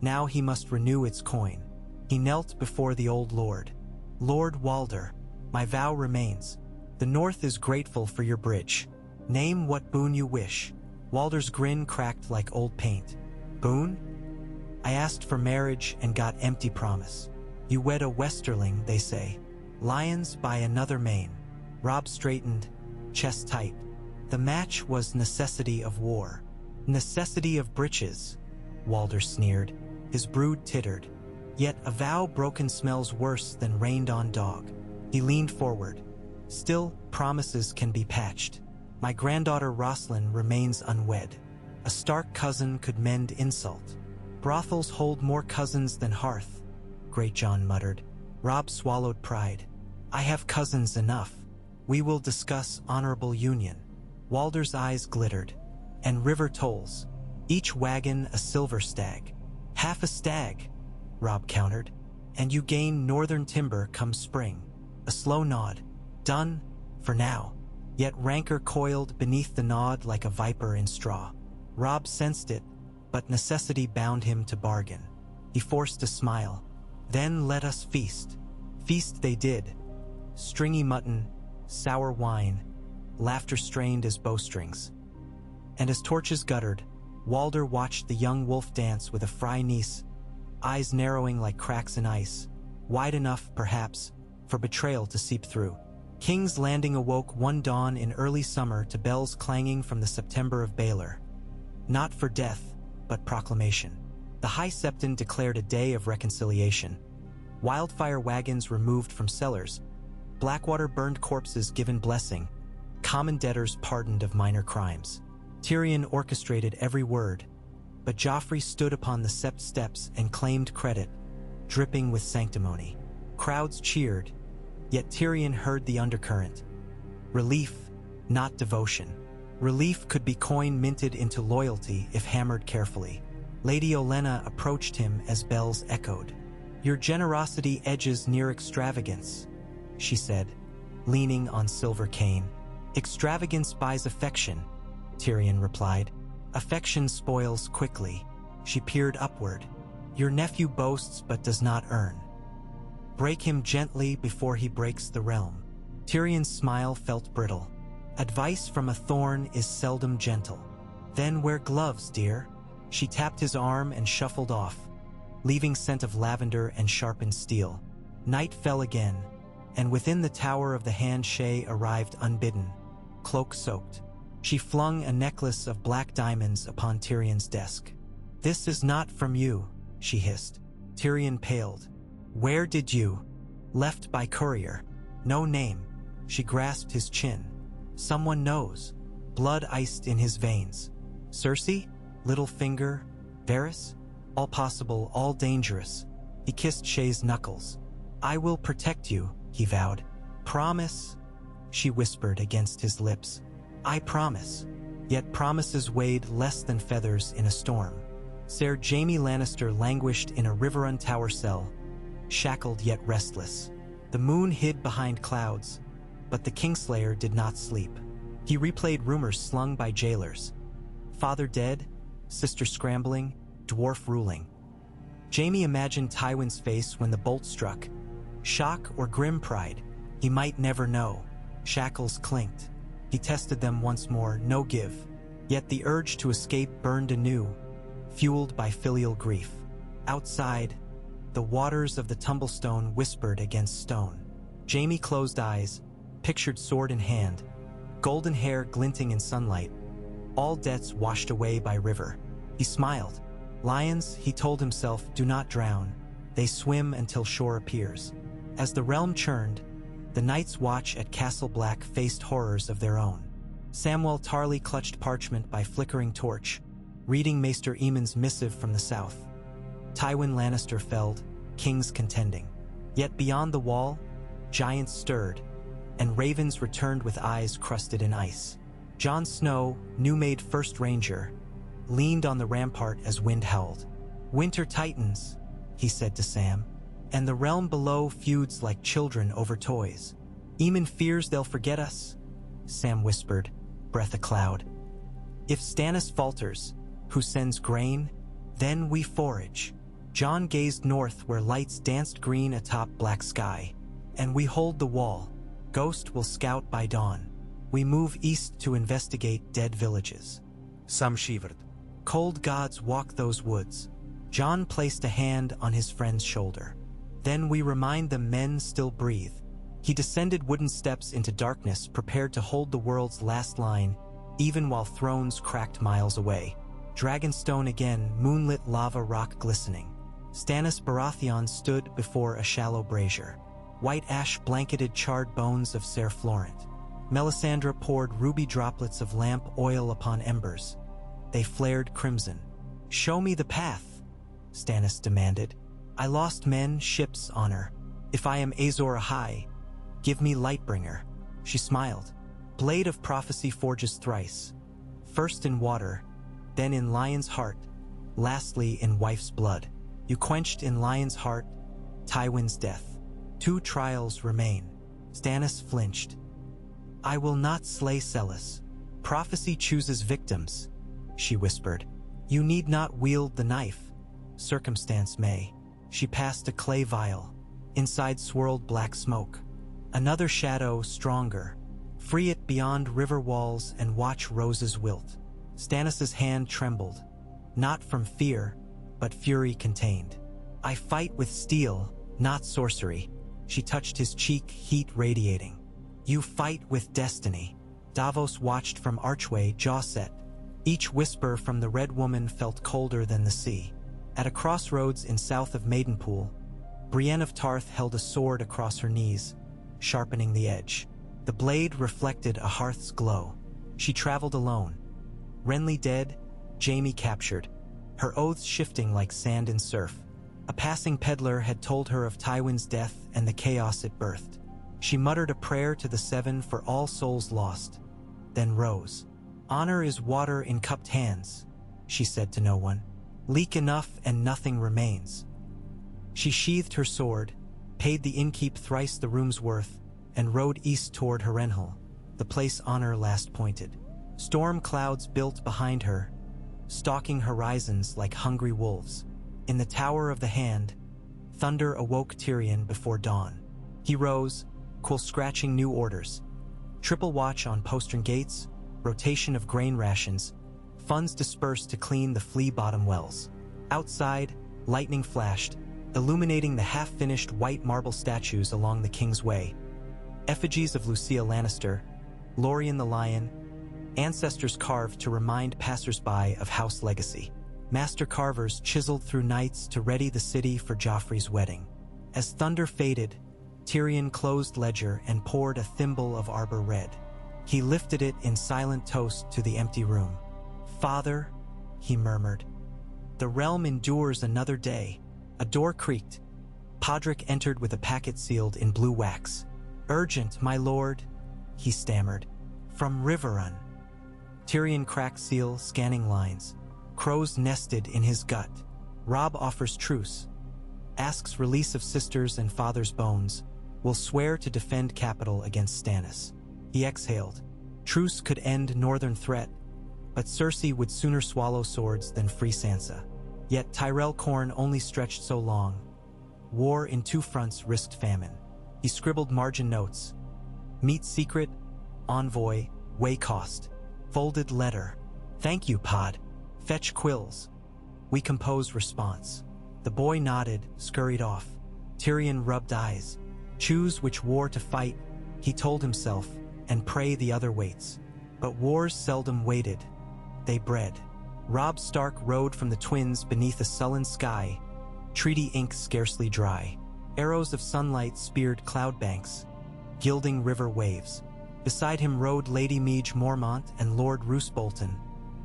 Now he must renew its coin. He knelt before the old lord. "Lord Walder, my vow remains. The North is grateful for your bridge. Name what boon you wish." Walder's grin cracked like old paint. "Boon? I asked for marriage and got empty promise. You wed a Westerling, they say. Lions by another mane." Robb straightened, chest tight. "The match was necessity of war. Necessity of breeches," Walder sneered. His brood tittered. "Yet a vow broken smells worse than rained-on dog." He leaned forward. "Still, promises can be patched. My granddaughter Roslyn remains unwed. A Stark cousin could mend insult." "Brothels hold more cousins than hearth," Greatjon muttered. Robb swallowed pride. "I have cousins enough. We will discuss honorable union." Walder's eyes glittered. "And river tolls. Each wagon a silver stag." "Half a stag," Robb countered. "And you gain northern timber come spring." A slow nod. "Done, for now." Yet rancor coiled beneath the nod like a viper in straw. Robb sensed it, but necessity bound him to bargain. He forced a smile. "Then let us feast." Feast they did. Stringy mutton, sour wine, laughter strained as bowstrings. And as torches guttered, Walder watched the young wolf dance with a Frey niece, eyes narrowing like cracks in ice, wide enough, perhaps, for betrayal to seep through. King's Landing awoke one dawn in early summer to bells clanging from the September of Baelor. Not for death, but proclamation. The High Septon declared a day of reconciliation. Wildfire wagons removed from cellars, Blackwater burned corpses given blessing, common debtors pardoned of minor crimes. Tyrion orchestrated every word, but Joffrey stood upon the sept steps and claimed credit, dripping with sanctimony. Crowds cheered, yet Tyrion heard the undercurrent. Relief, not devotion. Relief could be coin minted into loyalty if hammered carefully. Lady Olenna approached him as bells echoed. "Your generosity edges near extravagance," she said, leaning on silver cane. "Extravagance buys affection," Tyrion replied. "Affection spoils quickly." She peered upward. "Your nephew boasts but does not earn." Break him gently before he breaks the realm. Tyrion's smile felt brittle. Advice from a thorn is seldom gentle. Then wear gloves, dear. She tapped his arm and shuffled off, leaving scent of lavender and sharpened steel. Night fell again, and within the tower of the Hand Shay arrived unbidden, cloak-soaked. She flung a necklace of black diamonds upon Tyrion's desk. "This is not from you," she hissed. Tyrion paled. "Where did you?" "Left by courier." "No name." She grasped his chin. "Someone knows." Blood iced in his veins. "Cersei? Littlefinger? Varys? All possible, all dangerous." He kissed Shay's knuckles. "I will protect you," he vowed. "Promise?" she whispered against his lips. "I promise." Yet promises weighed less than feathers in a storm. Ser Jaime Lannister languished in a Riverrun tower cell, shackled yet restless. The moon hid behind clouds, but the Kingslayer did not sleep. He replayed rumors slung by jailers. Father dead, sister scrambling, dwarf ruling. Jaime imagined Tywin's face when the bolt struck. Shock or grim pride? He might never know. Shackles clinked. He tested them once more, no give. Yet the urge to escape burned anew, fueled by filial grief. Outside, the waters of the tumblestone whispered against stone. Jaime closed eyes, pictured sword in hand, golden hair glinting in sunlight, all debts washed away by river. He smiled. Lions, he told himself, do not drown. They swim until shore appears. As the realm churned, the Night's Watch at Castle Black faced horrors of their own. Samwell Tarly clutched parchment by flickering torch, reading Maester Aemon's missive from the south. Tywin Lannister felled, kings contending. Yet beyond the wall, giants stirred, and ravens returned with eyes crusted in ice. Jon Snow, new-made First Ranger, leaned on the rampart as wind howled. "Winter tightens," he said to Sam, "and the realm below feuds like children over toys." "Aemon fears they'll forget us," Sam whispered, breath a cloud. "If Stannis falters, who sends grain, then we forage." Jon gazed north where lights danced green atop black sky. "And we hold the wall. Ghost will scout by dawn. We move east to investigate dead villages." Sam shivered. "Cold gods walk those woods." Jon placed a hand on his friend's shoulder. "Then we remind them men still breathe." He descended wooden steps into darkness, prepared to hold the world's last line, even while thrones cracked miles away. Dragonstone again, moonlit lava rock glistening. Stannis Baratheon stood before a shallow brazier. White ash blanketed charred bones of Ser Florent. Melisandre poured ruby droplets of lamp oil upon embers. They flared crimson. "Show me the path," Stannis demanded. "I lost men, ships, honor. If I am Azor Ahai, give me Lightbringer." She smiled. "Blade of prophecy forges thrice. First in water, then in lion's heart, lastly in wife's blood. You quenched in lion's heart Tywin's death. 2 trials remain." Stannis flinched. "I will not slay Celis. Prophecy chooses victims," she whispered. "You need not wield the knife. Circumstance may." She passed a clay vial. Inside swirled black smoke. "Another shadow, stronger. Free it beyond river walls and watch roses wilt." Stannis's hand trembled, not from fear, but fury contained. "I fight with steel, not sorcery." She touched his cheek, heat radiating. "You fight with destiny." Davos watched from archway, jaw set. Each whisper from the Red Woman felt colder than the sea. At a crossroads in south of Maidenpool, Brienne of Tarth held a sword across her knees, sharpening the edge. The blade reflected a hearth's glow. She traveled alone. Renly dead, Jaime captured, her oaths shifting like sand in surf. A passing peddler had told her of Tywin's death and the chaos it birthed. She muttered a prayer to the Seven for all souls lost, then rose. "Honor is water in cupped hands," she said to no one. "Leak enough and nothing remains." She sheathed her sword, paid the innkeep thrice the room's worth, and rode east toward Harrenhal, the place honor last pointed. Storm clouds built behind her, stalking horizons like hungry wolves. In the Tower of the Hand, Thunder awoke Tyrion before dawn. He rose, scratching new orders. Triple watch on postern gates, rotation of grain rations, funds dispersed to clean the flea-bottom wells. Outside, lightning flashed, illuminating the half-finished white marble statues along the King's Way. Effigies of Lucia Lannister, Lorien the Lion, ancestors carved to remind passers-by of house legacy. Master carvers chiseled through nights to ready the city for Joffrey's wedding. As thunder faded, Tyrion closed ledger and poured a thimble of arbor red. He lifted it in silent toast to the empty room. "Father," he murmured, "the realm endures another day." A door creaked. Podrick entered with a packet sealed in blue wax. "Urgent, my lord," he stammered. "From Riverrun." Tyrion cracked seal, scanning lines. Crows nested in his gut. Robb offers truce. Asks release of sisters and father's bones. Will swear to defend capital against Stannis. He exhaled. Truce could end northern threat, but Cersei would sooner swallow swords than free Sansa. Yet Tyrell Corn only stretched so long. War in two fronts risked famine. He scribbled margin notes. Meet secret, envoy, way cost. Folded letter. "Thank you, Pod. Fetch quills." We compose response. The boy nodded, scurried off. Tyrion rubbed eyes. Choose which war to fight, he told himself, and pray the other waits. But wars seldom waited. They bred. Robb Stark rode from the twins beneath a sullen sky, treaty ink scarcely dry. Arrows of sunlight speared cloud banks, gilding river waves. Beside him rode Lady Meage Mormont and Lord Roose Bolton,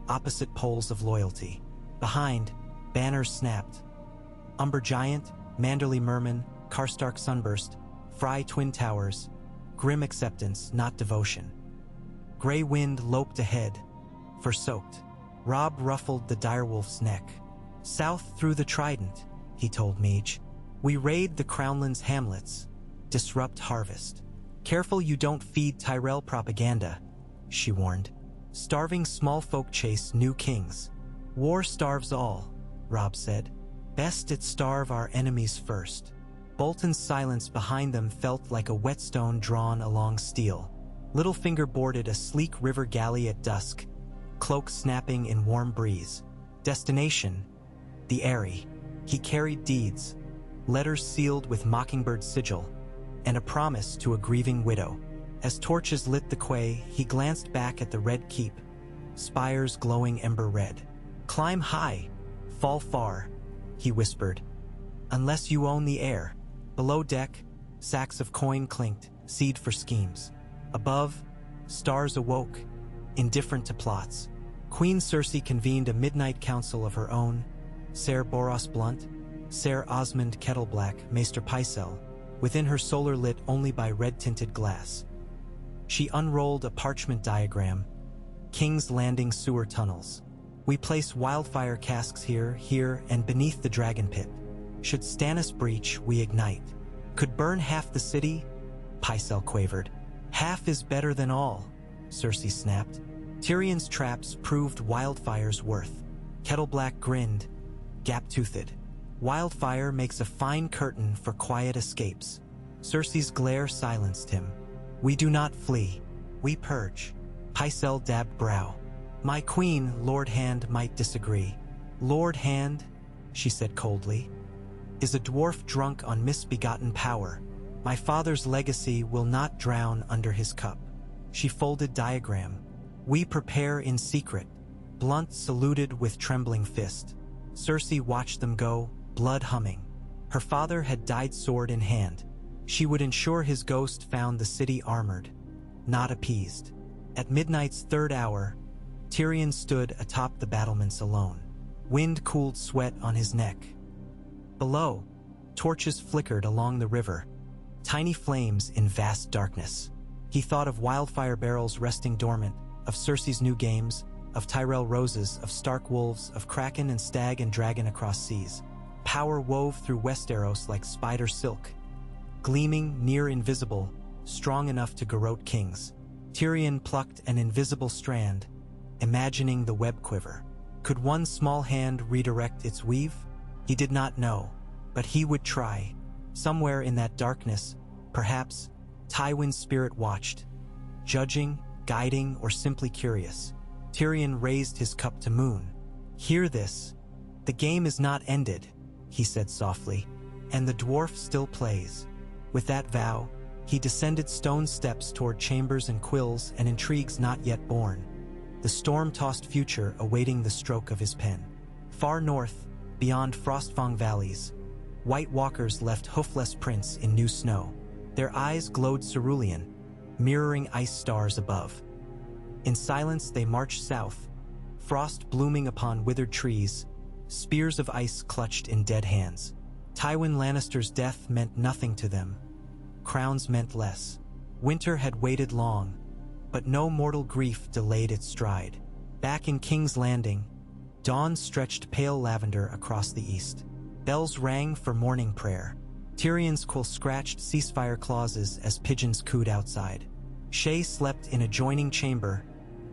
opposite poles of loyalty. Behind, banners snapped. Umber Giant, Manderly Merman, Karstark Sunburst, Frey Twin Towers, grim acceptance, not devotion. Grey wind loped ahead, forsoaked. Robb ruffled the direwolf's neck. "South through the Trident," he told Meage. "We raid the Crownlands hamlets, disrupt harvest." "Careful you don't feed Tyrell propaganda," she warned. "Starving small folk chase new kings." "War starves all," Robb said. "Best it starve our enemies first." Bolton's silence behind them felt like a whetstone drawn along steel. Littlefinger boarded a sleek river galley at dusk, cloak snapping in warm breeze. Destination, the Eyrie. He carried deeds, letters sealed with mockingbird sigil, and a promise to a grieving widow. As torches lit the quay, he glanced back at the red keep, spires glowing ember red. "Climb high, fall far," he whispered. "Unless you own the air." Below deck, sacks of coin clinked, seed for schemes. Above, stars awoke, indifferent to plots. Queen Cersei convened a midnight council of her own, Ser Boros Blunt, Ser Osmond Kettleblack, Maester Pycelle, within her solar lit only by red-tinted glass. She unrolled a parchment diagram, King's Landing sewer tunnels. "We place wildfire casks here, and beneath the dragon pit. Should Stannis breach, we ignite. Could burn half the city," Pycelle quavered. "Half is better than all," Cersei snapped. Tyrion's traps proved wildfire's worth. Kettleblack grinned, gap-toothed. "Wildfire makes a fine curtain for quiet escapes." Cersei's glare silenced him. "We do not flee, we purge." Pycelle dabbed brow. "My queen, Lord Hand, might disagree." "Lord Hand," she said coldly, "is a dwarf drunk on misbegotten power. My father's legacy will not drown under his cup." She folded diagram. "We prepare in secret." Blunt saluted with trembling fist. Cersei watched them go, blood humming. Her father had died sword in hand. She would ensure his ghost found the city armored, not appeased. At midnight's third hour, Tyrion stood atop the battlements alone. Wind cooled sweat on his neck. Below, torches flickered along the river, tiny flames in vast darkness. He thought of wildfire barrels resting dormant, of Cersei's new games, of Tyrell roses, of Stark wolves, of kraken and stag and dragon across seas. Power wove through Westeros like spider silk, gleaming, near invisible, strong enough to garrote kings. Tyrion plucked an invisible strand, imagining the web quiver. Could one small hand redirect its weave? He did not know. But he would try. Somewhere in that darkness, perhaps, Tywin's spirit watched, judging, guiding, or simply curious. Tyrion raised his cup to Moon. "Hear this. The game is not ended," he said softly, "and the dwarf still plays." With that vow, he descended stone steps toward chambers and quills and intrigues not yet born, the storm-tossed future awaiting the stroke of his pen. Far north, beyond Frostfang valleys, White Walkers left hoofless prints in new snow. Their eyes glowed cerulean, mirroring ice stars above. In silence they marched south, frost blooming upon withered trees, spears of ice clutched in dead hands. Tywin Lannister's death meant nothing to them. Crowns meant less. Winter had waited long, but no mortal grief delayed its stride. Back in King's Landing, dawn stretched pale lavender across the east. Bells rang for morning prayer. Tyrion's quill scratched ceasefire clauses as pigeons cooed outside. Shay slept in adjoining chamber,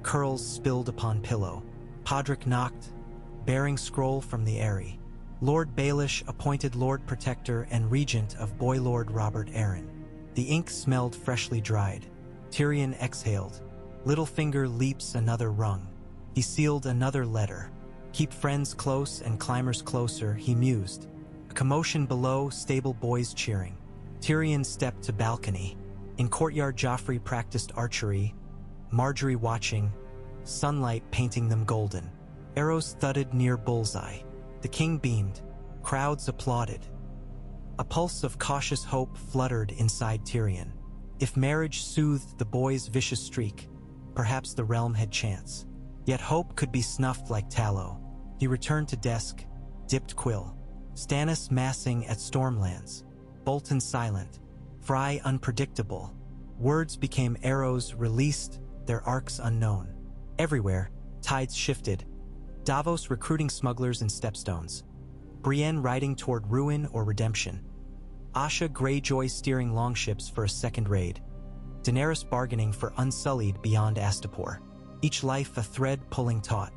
curls spilled upon pillow. Podrick knocked, bearing scroll from the Eyrie. Lord Baelish appointed Lord Protector and Regent of Boy Lord Robert Arryn. The ink smelled freshly dried. Tyrion exhaled. Littlefinger leaps another rung. He sealed another letter. Keep friends close and climbers closer, he mused. A commotion below, stable boys cheering. Tyrion stepped to balcony. In courtyard Joffrey practiced archery, Marjorie watching, sunlight painting them golden. Arrows thudded near bullseye. The king beamed. Crowds applauded. A pulse of cautious hope fluttered inside Tyrion. If marriage soothed the boy's vicious streak, perhaps the realm had chance. Yet hope could be snuffed like tallow. He returned to desk, dipped quill. Stannis massing at Stormlands. Bolton silent. Fry unpredictable. Words became arrows released, their arcs unknown. Everywhere, tides shifted. Davos recruiting smugglers and stepstones. Brienne riding toward ruin or redemption. Asha Greyjoy steering longships for a second raid. Daenerys bargaining for Unsullied beyond Astapor. Each life a thread pulling taut.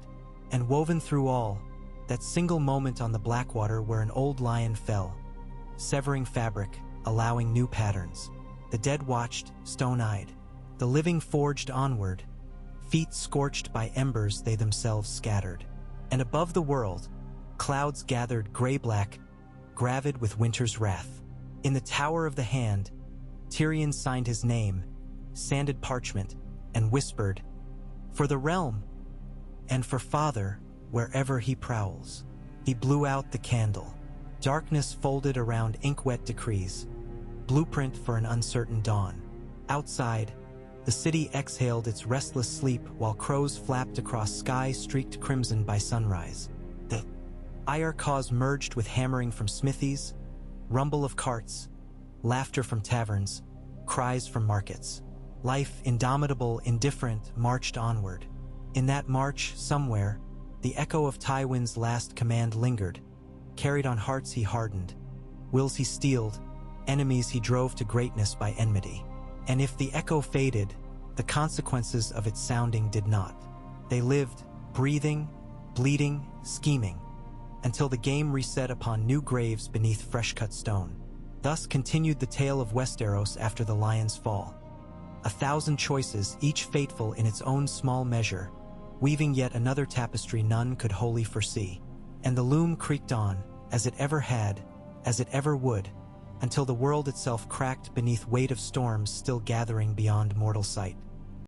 And woven through all, that single moment on the Blackwater where an old lion fell, severing fabric, allowing new patterns. The dead watched, stone-eyed. The living forged onward, feet scorched by embers they themselves scattered. And above the world, clouds gathered gray-black, gravid with winter's wrath. In the Tower of the Hand, Tyrion signed his name, sanded parchment, and whispered, "For the realm, and for father, wherever he prowls." He blew out the candle. Darkness folded around ink-wet decrees, blueprint for an uncertain dawn. Outside, the city exhaled its restless sleep while crows flapped across sky streaked crimson by sunrise. The ire cause merged with hammering from smithies, rumble of carts, laughter from taverns, cries from markets. Life, indomitable, indifferent, marched onward. In that march, somewhere, the echo of Tywin's last command lingered, carried on hearts he hardened, wills he steeled, enemies he drove to greatness by enmity. And if the echo faded, the consequences of its sounding did not. They lived, breathing, bleeding, scheming, until the game reset upon new graves beneath fresh-cut stone. Thus continued the tale of Westeros after the Lion's fall. 1,000 choices, each fateful in its own small measure, weaving yet another tapestry none could wholly foresee. And the loom creaked on, as it ever had, as it ever would, until the world itself cracked beneath weight of storms still gathering beyond mortal sight.